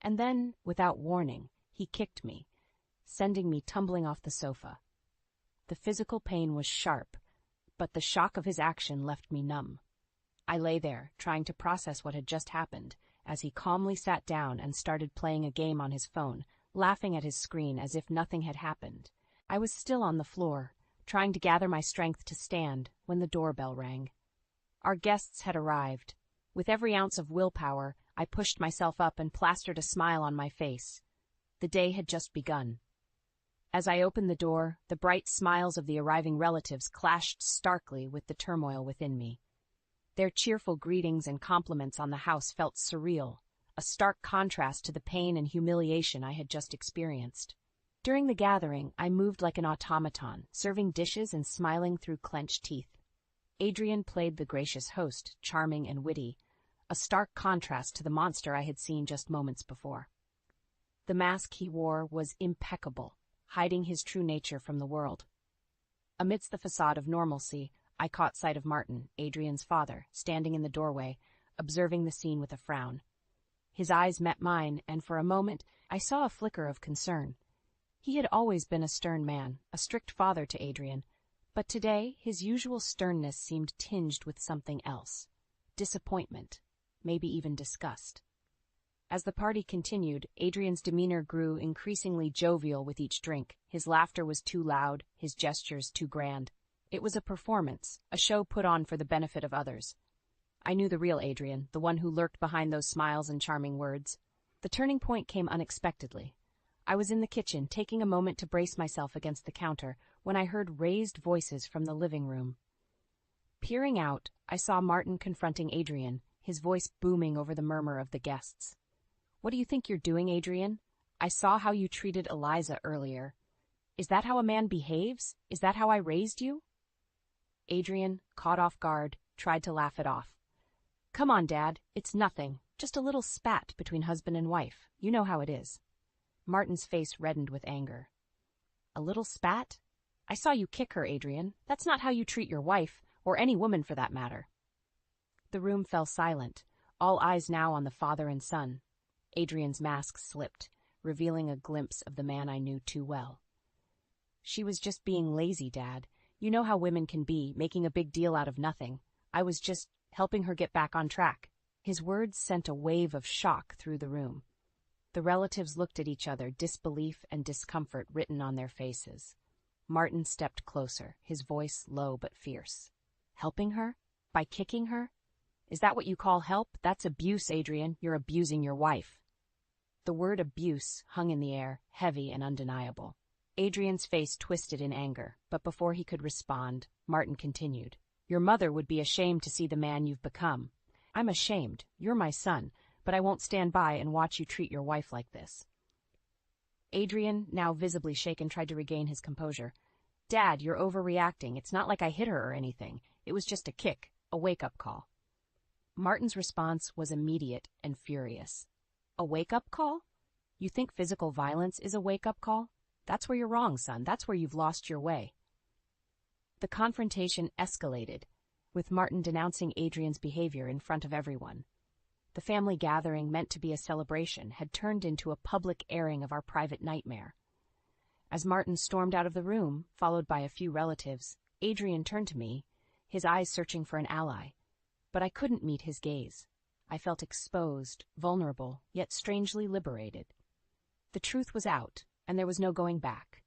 And then, without warning, he kicked me, sending me tumbling off the sofa. The physical pain was sharp, but the shock of his action left me numb. I lay there, trying to process what had just happened, as he calmly sat down and started playing a game on his phone, laughing at his screen as if nothing had happened. I was still on the floor, trying to gather my strength to stand, when the doorbell rang. Our guests had arrived. With every ounce of willpower, I pushed myself up and plastered a smile on my face. The day had just begun. As I opened the door, the bright smiles of the arriving relatives clashed starkly with the turmoil within me. Their cheerful greetings and compliments on the house felt surreal, a stark contrast to the pain and humiliation I had just experienced. During the gathering, I moved like an automaton, serving dishes and smiling through clenched teeth. Adrian played the gracious host, charming and witty, a stark contrast to the monster I had seen just moments before. The mask he wore was impeccable, hiding his true nature from the world. Amidst the facade of normalcy, I caught sight of Martin, Adrian's father, standing in the doorway, observing the scene with a frown. His eyes met mine, and for a moment I saw a flicker of concern. He had always been a stern man, a strict father to Adrian, but today his usual sternness seemed tinged with something else. Disappointment, maybe even disgust. As the party continued, Adrian's demeanor grew increasingly jovial with each drink. His laughter was too loud, his gestures too grand. It was a performance, a show put on for the benefit of others. I knew the real Adrian, the one who lurked behind those smiles and charming words. The turning point came unexpectedly. I was in the kitchen, taking a moment to brace myself against the counter, when I heard raised voices from the living room. Peering out, I saw Martin confronting Adrian, his voice booming over the murmur of the guests. "What do you think you're doing, Adrian? I saw how you treated Eliza earlier. Is that how a man behaves? Is that how I raised you?" Adrian, caught off guard, tried to laugh it off. "Come on, Dad, it's nothing. Just a little spat between husband and wife. You know how it is." Martin's face reddened with anger. "A little spat? I saw you kick her, Adrian. That's not how you treat your wife, or any woman for that matter." The room fell silent, all eyes now on the father and son. Adrian's mask slipped, revealing a glimpse of the man I knew too well. "She was just being lazy, Dad. You know how women can be, making a big deal out of nothing. I was just helping her get back on track." His words sent a wave of shock through the room. The relatives looked at each other, disbelief and discomfort written on their faces. Martin stepped closer, his voice low but fierce. "Helping her? By kicking her? Is that what you call help? That's abuse, Adrian. You're abusing your wife." The word abuse hung in the air, heavy and undeniable. Adrian's face twisted in anger, but before he could respond, Martin continued. "Your mother would be ashamed to see the man you've become. I'm ashamed. You're my son, but I won't stand by and watch you treat your wife like this." Adrian, now visibly shaken, tried to regain his composure. "Dad, you're overreacting. It's not like I hit her or anything. It was just a kick, a wake-up call." Martin's response was immediate and furious. "A wake-up call? You think physical violence is a wake-up call? That's where you're wrong, son. That's where you've lost your way." The confrontation escalated, with Martin denouncing Adrian's behavior in front of everyone. The family gathering, meant to be a celebration, had turned into a public airing of our private nightmare. As Martin stormed out of the room, followed by a few relatives, Adrian turned to me, his eyes searching for an ally. But I couldn't meet his gaze. I felt exposed, vulnerable, yet strangely liberated. The truth was out, and there was no going back.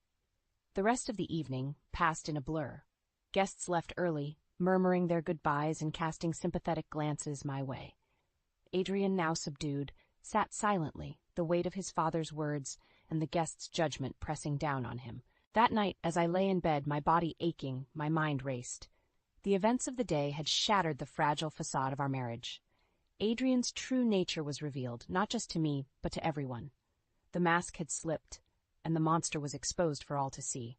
The rest of the evening passed in a blur. Guests left early, murmuring their goodbyes and casting sympathetic glances my way. Adrian, now subdued, sat silently, the weight of his father's words and the guests' judgment pressing down on him. That night, as I lay in bed, my body aching, my mind raced. The events of the day had shattered the fragile facade of our marriage. Adrian's true nature was revealed, not just to me, but to everyone. The mask had slipped, and the monster was exposed for all to see.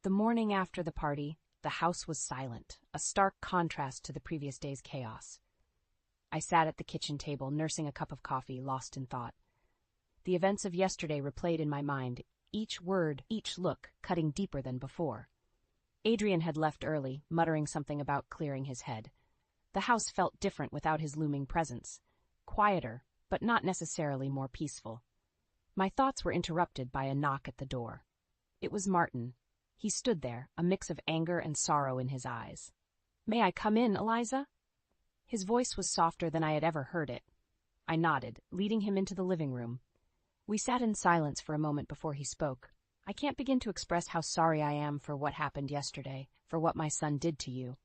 The morning after the party, the house was silent, a stark contrast to the previous day's chaos. I sat at the kitchen table, nursing a cup of coffee, lost in thought. The events of yesterday replayed in my mind, each word, each look, cutting deeper than before. Adrian had left early, muttering something about clearing his head. The house felt different without his looming presence. Quieter, but not necessarily more peaceful. My thoughts were interrupted by a knock at the door. It was Martin. He stood there, a mix of anger and sorrow in his eyes. "May I come in, Eliza?" His voice was softer than I had ever heard it. I nodded, leading him into the living room. We sat in silence for a moment before he spoke. "I can't begin to express how sorry I am for what happened yesterday, for what my son did to you."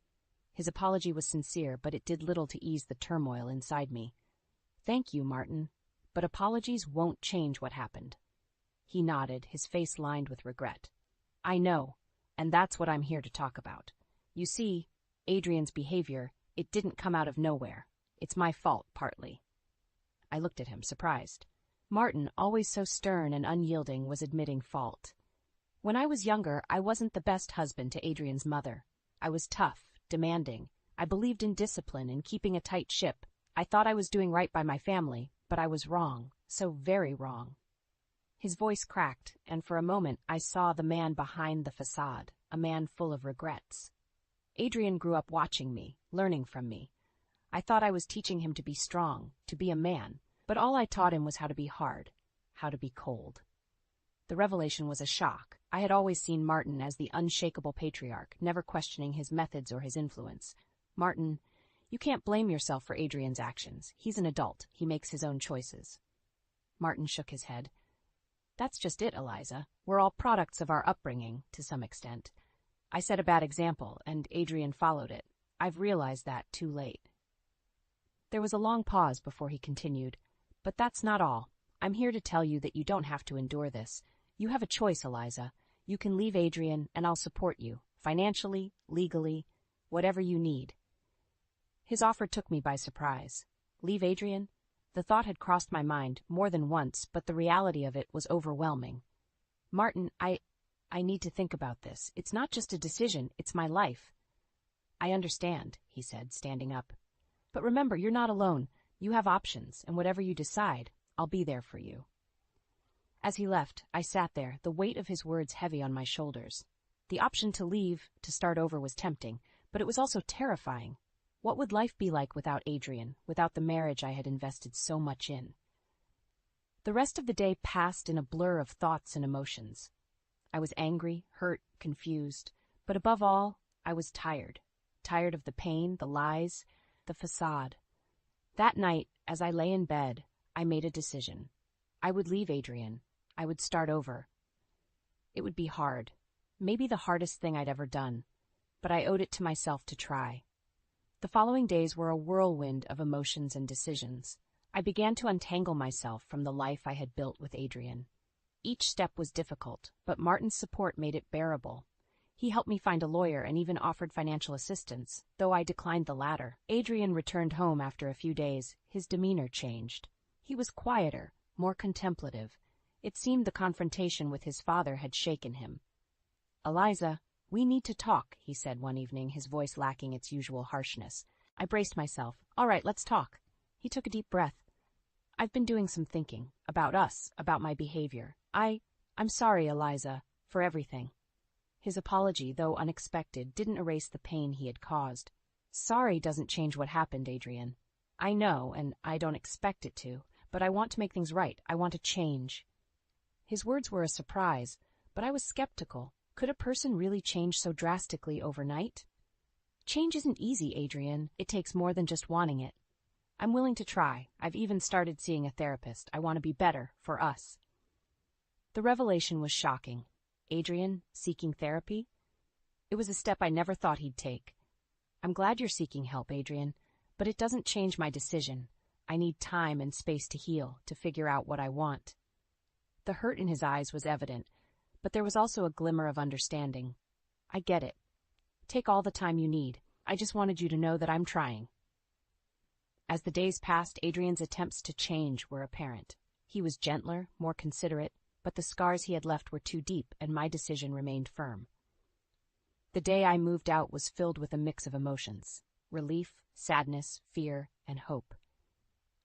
His apology was sincere, but it did little to ease the turmoil inside me. "Thank you, Martin, but apologies won't change what happened." He nodded, his face lined with regret. "I know, and that's what I'm here to talk about. You see, Adrian's behavior, it didn't come out of nowhere. It's my fault, partly." I looked at him, surprised. Martin, always so stern and unyielding, was admitting fault. When I was younger, I wasn't the best husband to Adrian's mother. I was tough, demanding. I believed in discipline and keeping a tight ship. I thought I was doing right by my family, but I was wrong, so very wrong. His voice cracked, and for a moment I saw the man behind the facade, a man full of regrets. Adrian grew up watching me, learning from me. I thought I was teaching him to be strong, to be a man, but all I taught him was how to be hard, how to be cold. The revelation was a shock. I had always seen Martin as the unshakable patriarch, never questioning his methods or his influence. "Martin, You can't blame yourself for Adrian's actions. He's an adult. He makes his own choices. Martin shook his head. That's just it, Eliza. We're all products of our upbringing, to some extent. I set a bad example, and Adrian followed it. I've realized that too late. There was a long pause before he continued. But that's not all. I'm here to tell you that you don't have to endure this. You have a choice, Eliza. You can leave Adrian, and I'll support you, financially, legally, whatever you need. His offer took me by surprise. Leave Adrian? The thought had crossed my mind more than once, but the reality of it was overwhelming. Martin, I need to think about this. It's not just a decision, it's my life. I understand, he said, standing up. But remember, you're not alone. You have options, and whatever you decide, I'll be there for you. As he left, I sat there, the weight of his words heavy on my shoulders. The option to leave, to start over, was tempting, but it was also terrifying. What would life be like without Adrian, without the marriage I had invested so much in? The rest of the day passed in a blur of thoughts and emotions. I was angry, hurt, confused, but above all, I was tired. Tired of the pain, the lies, the facade. That night, as I lay in bed, I made a decision. I would leave Adrian. I would start over. It would be hard, maybe the hardest thing I'd ever done, but I owed it to myself to try. The following days were a whirlwind of emotions and decisions. I began to untangle myself from the life I had built with Adrian. Each step was difficult, but Martin's support made it bearable. He helped me find a lawyer and even offered financial assistance, though I declined the latter. Adrian returned home after a few days. His demeanor changed. He was quieter, more contemplative. It seemed the confrontation with his father had shaken him. Eliza, we need to talk, he said one evening, his voice lacking its usual harshness. I braced myself. All right, let's talk. He took a deep breath. I've been doing some thinking, about us, about my behavior. I'm sorry, Eliza, for everything. His apology, though unexpected, didn't erase the pain he had caused. Sorry doesn't change what happened, Adrian. I know, and I don't expect it to, but I want to make things right. I want to change. His words were a surprise, but I was skeptical. Could a person really change so drastically overnight? Change isn't easy, Adrian. It takes more than just wanting it. I'm willing to try. I've even started seeing a therapist. I want to be better, for us. The revelation was shocking. Adrian, seeking therapy? It was a step I never thought he'd take. I'm glad you're seeking help, Adrian, but it doesn't change my decision. I need time and space to heal, to figure out what I want. The hurt in his eyes was evident, but there was also a glimmer of understanding. I get it. Take all the time you need. I just wanted you to know that I'm trying. As the days passed, Adrian's attempts to change were apparent. He was gentler, more considerate, but the scars he had left were too deep, and my decision remained firm. The day I moved out was filled with a mix of emotions: relief, sadness, fear, and hope.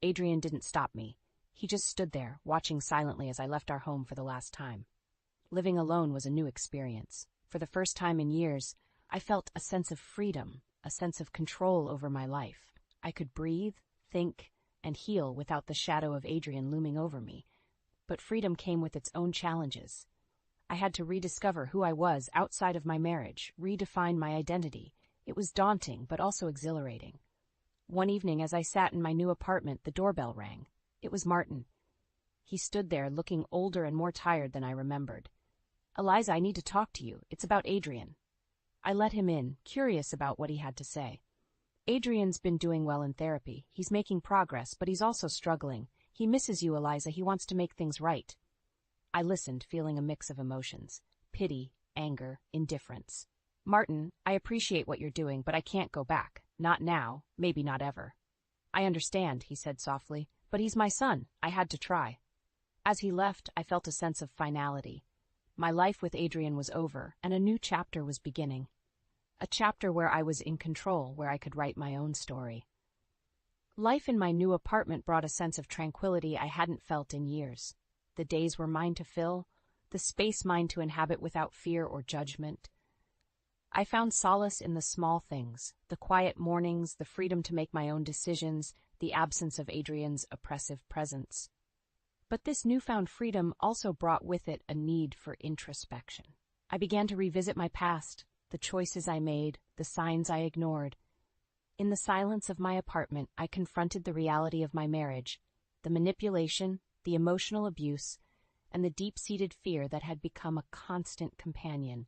Adrian didn't stop me. He just stood there, watching silently as I left our home for the last time. Living alone was a new experience. For the first time in years, I felt a sense of freedom, a sense of control over my life. I could breathe, think, and heal without the shadow of Adrian looming over me. But freedom came with its own challenges. I had to rediscover who I was outside of my marriage, redefine my identity. It was daunting, but also exhilarating. One evening, as I sat in my new apartment, the doorbell rang. It was Martin. He stood there, looking older and more tired than I remembered. Eliza, I need to talk to you. It's about Adrian. I let him in, curious about what he had to say. Adrian's been doing well in therapy. He's making progress, but he's also struggling. He misses you, Eliza. He wants to make things right. I listened, feeling a mix of emotions: pity, anger, indifference. Martin, I appreciate what you're doing, but I can't go back. Not now, maybe not ever. I understand, he said softly, but he's my son. I had to try. As he left, I felt a sense of finality. My life with Adrian was over, and a new chapter was beginning. A chapter where I was in control, where I could write my own story. Life in my new apartment brought a sense of tranquility I hadn't felt in years. The days were mine to fill, the space mine to inhabit without fear or judgment. I found solace in the small things: the quiet mornings, the freedom to make my own decisions, the absence of Adrian's oppressive presence. But this newfound freedom also brought with it a need for introspection. I began to revisit my past, the choices I made, the signs I ignored. In the silence of my apartment, I confronted the reality of my marriage, the manipulation, the emotional abuse, and the deep-seated fear that had become a constant companion.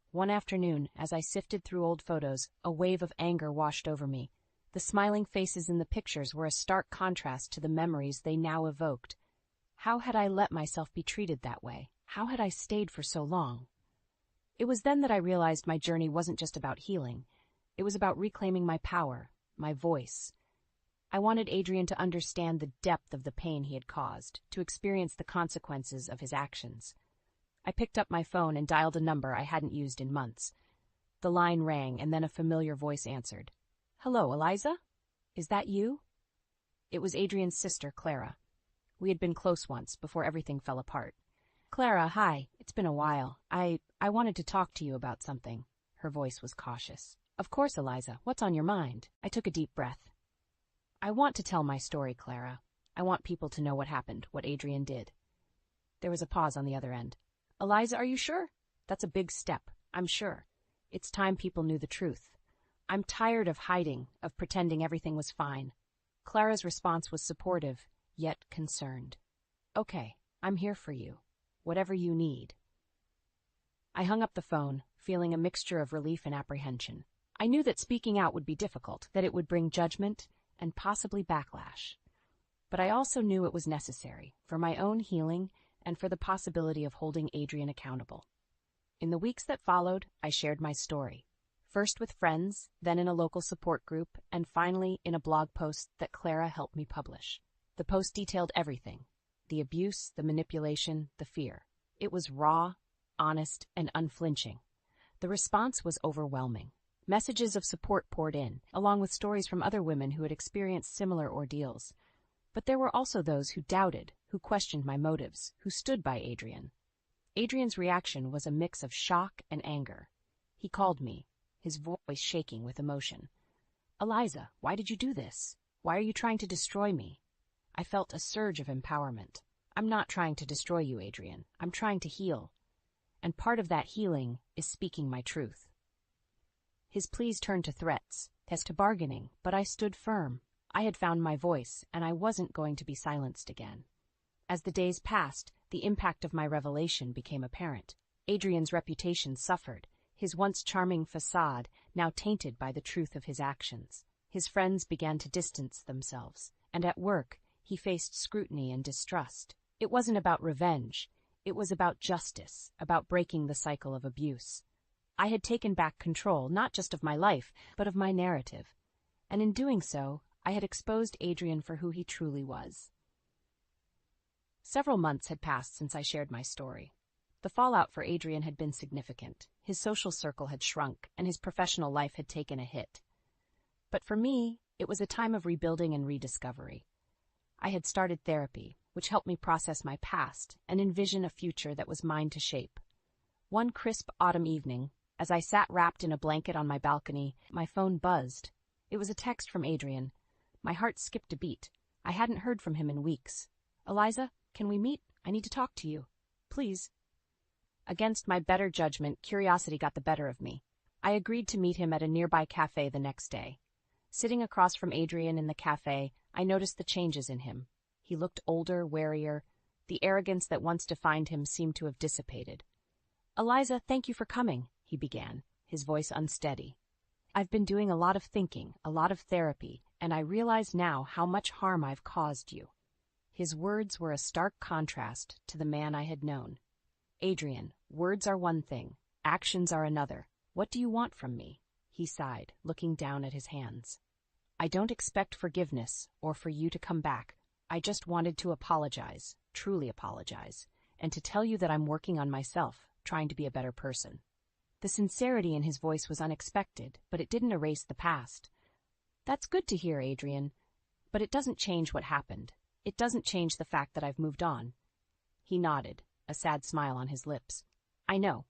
One afternoon, as I sifted through old photos, a wave of anger washed over me. The smiling faces in the pictures were a stark contrast to the memories they now evoked. How had I let myself be treated that way? How had I stayed for so long? It was then that I realized my journey wasn't just about healing. It was about reclaiming my power, my voice. I wanted Adrian to understand the depth of the pain he had caused, to experience the consequences of his actions. I picked up my phone and dialed a number I hadn't used in months. The line rang, and then a familiar voice answered. "Hello, Eliza? Is that you?" It was Adrian's sister, Clara. We had been close once, before everything fell apart. "Clara, hi. It's been a while. I wanted to talk to you about something." Her voice was cautious. "Of course, Eliza. What's on your mind?" I took a deep breath. "I want to tell my story, Clara. I want people to know what happened, what Adrian did." There was a pause on the other end. "Eliza, are you sure? That's a big step, I'm sure. It's time people knew the truth. I'm tired of hiding, of pretending everything was fine." Clara's response was supportive, yet concerned. "Okay, I'm here for you. Whatever you need." I hung up the phone, feeling a mixture of relief and apprehension. I knew that speaking out would be difficult, that it would bring judgment and possibly backlash. But I also knew it was necessary, for my own healing and for the possibility of holding Adrian accountable. In the weeks that followed, I shared my story. First with friends, then in a local support group, and finally in a blog post that Clara helped me publish. The post detailed everything: the abuse, the manipulation, the fear. It was raw, honest, and unflinching. The response was overwhelming. Messages of support poured in, along with stories from other women who had experienced similar ordeals. But there were also those who doubted, who questioned my motives, who stood by Adrian. Adrian's reaction was a mix of shock and anger. He called me, his voice shaking with emotion. "Eliza, why did you do this? Why are you trying to destroy me?" I felt a surge of empowerment. "I'm not trying to destroy you, Adrian. I'm trying to heal. And part of that healing is speaking my truth." His pleas turned to threats, to bargaining, but I stood firm. I had found my voice, and I wasn't going to be silenced again. As the days passed, the impact of my revelation became apparent. Adrian's reputation suffered, his once charming facade now tainted by the truth of his actions. His friends began to distance themselves, and at work, he faced scrutiny and distrust. It wasn't about revenge. It was about justice, about breaking the cycle of abuse. I had taken back control, not just of my life, but of my narrative. And in doing so, I had exposed Adrian for who he truly was. Several months had passed since I shared my story. The fallout for Adrian had been significant. His social circle had shrunk, and his professional life had taken a hit. But for me, it was a time of rebuilding and rediscovery. I had started therapy, which helped me process my past and envision a future that was mine to shape. One crisp autumn evening, as I sat wrapped in a blanket on my balcony, my phone buzzed. It was a text from Adrian. My heart skipped a beat. I hadn't heard from him in weeks. "Eliza, can we meet? I need to talk to you. Please." Against my better judgment, curiosity got the better of me. I agreed to meet him at a nearby cafe the next day. Sitting across from Adrian in the cafe, I noticed the changes in him. He looked older, warier. The arrogance that once defined him seemed to have dissipated. "Eliza, thank you for coming," he began, his voice unsteady. "I've been doing a lot of thinking, a lot of therapy, and I realize now how much harm I've caused you." His words were a stark contrast to the man I had known. "Adrian, words are one thing, actions are another. What do you want from me?" He sighed, looking down at his hands. "I don't expect forgiveness or for you to come back. I just wanted to apologize, truly apologize, and to tell you that I'm working on myself, trying to be a better person." The sincerity in his voice was unexpected, but it didn't erase the past. "That's good to hear, Adrian, but it doesn't change what happened. It doesn't change the fact that I've moved on." He nodded, a sad smile on his lips. "I know,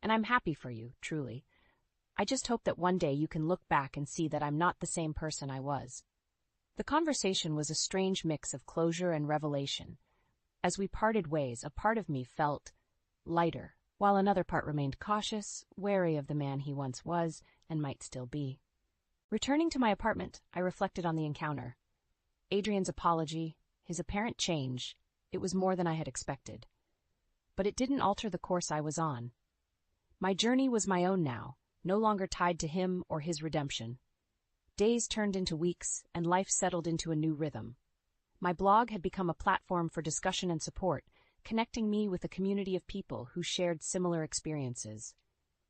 and I'm happy for you, truly. I just hope that one day you can look back and see that I'm not the same person I was." The conversation was a strange mix of closure and revelation. As we parted ways, a part of me felt lighter, while another part remained cautious, wary of the man he once was and might still be. Returning to my apartment, I reflected on the encounter. Adrian's apology, his apparent change, it was more than I had expected. But it didn't alter the course I was on. My journey was my own now, no longer tied to him or his redemption. Days turned into weeks, and life settled into a new rhythm. My blog had become a platform for discussion and support, connecting me with a community of people who shared similar experiences.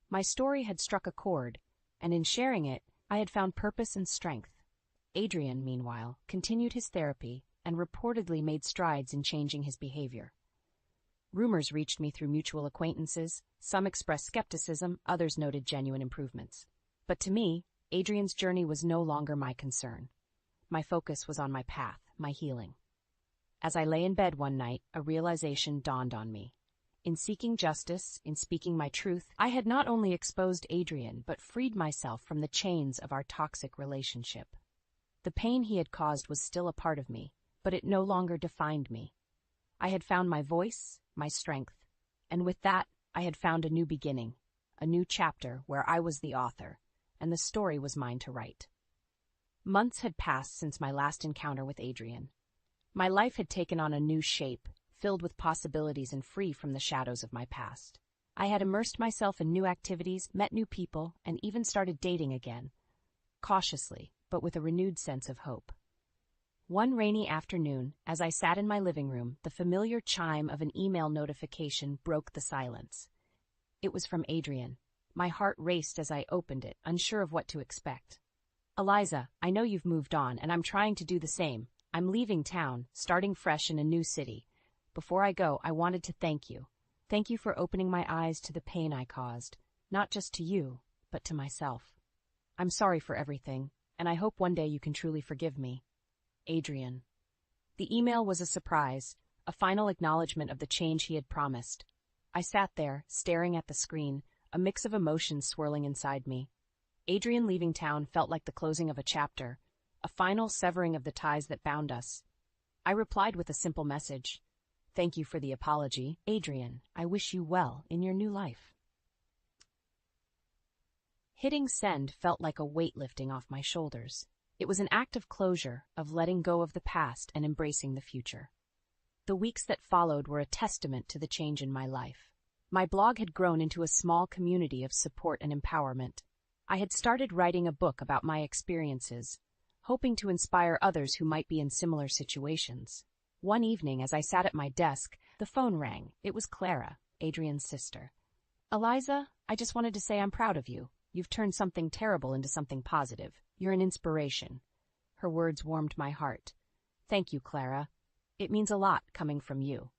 My story had struck a chord, and in sharing it, I had found purpose and strength. Adrian, meanwhile, continued his therapy and reportedly made strides in changing his behavior. Rumors reached me through mutual acquaintances. Some expressed skepticism, others noted genuine improvements. But to me, Adrian's journey was no longer my concern. My focus was on my path, my healing. As I lay in bed one night, a realization dawned on me. In seeking justice, in speaking my truth, I had not only exposed Adrian, but freed myself from the chains of our toxic relationship. The pain he had caused was still a part of me, but it no longer defined me. I had found my voice, my strength, and with that, I had found a new beginning, a new chapter where I was the author, and the story was mine to write. Months had passed since my last encounter with Adrian. My life had taken on a new shape, filled with possibilities and free from the shadows of my past. I had immersed myself in new activities, met new people, and even started dating again. Cautiously, but with a renewed sense of hope. One rainy afternoon, as I sat in my living room, the familiar chime of an email notification broke the silence. It was from Adrian. My heart raced as I opened it, unsure of what to expect. "Eliza, I know you've moved on, and I'm trying to do the same. I'm leaving town, starting fresh in a new city. Before I go, I wanted to thank you. Thank you for opening my eyes to the pain I caused, not just to you, but to myself. I'm sorry for everything, and I hope one day you can truly forgive me. Adrian." The email was a surprise, a final acknowledgement of the change he had promised. I sat there, staring at the screen, a mix of emotions swirling inside me. Adrian leaving town felt like the closing of a chapter, a final severing of the ties that bound us. I replied with a simple message. "Thank you for the apology, Adrian. I wish you well in your new life." Hitting send felt like a weight lifting off my shoulders. It was an act of closure, of letting go of the past and embracing the future. The weeks that followed were a testament to the change in my life. My blog had grown into a small community of support and empowerment. I had started writing a book about my experiences, hoping to inspire others who might be in similar situations. One evening, as I sat at my desk, the phone rang. It was Clara, Adrian's sister. "Eliza, I just wanted to say I'm proud of you. You've turned something terrible into something positive. You're an inspiration." Her words warmed my heart. "Thank you, Clara. It means a lot coming from you."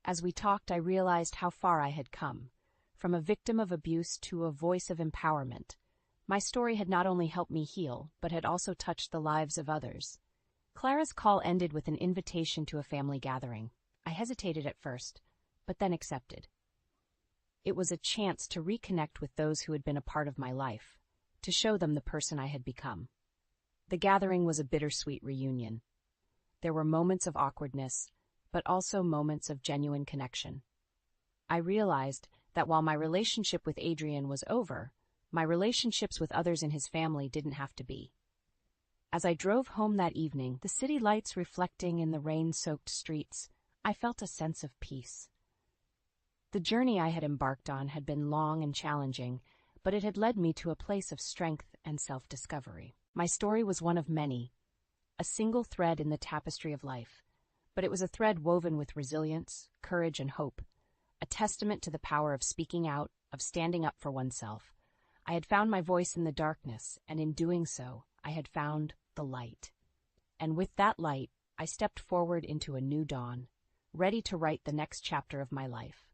As we talked, I realized how far I had come. From a victim of abuse to a voice of empowerment. My story had not only helped me heal, but had also touched the lives of others. Clara's call ended with an invitation to a family gathering. I hesitated at first, but then accepted. It was a chance to reconnect with those who had been a part of my life, to show them the person I had become. The gathering was a bittersweet reunion. There were moments of awkwardness, but also moments of genuine connection. I realized that while my relationship with Adrian was over, my relationships with others in his family didn't have to be. As I drove home that evening, the city lights reflecting in the rain-soaked streets, I felt a sense of peace. The journey I had embarked on had been long and challenging, but it had led me to a place of strength and self-discovery. My story was one of many, a single thread in the tapestry of life, but it was a thread woven with resilience, courage, and hope, a testament to the power of speaking out, of standing up for oneself. I had found my voice in the darkness, and in doing so, I had found the light. And with that light, I stepped forward into a new dawn, ready to write the next chapter of my life.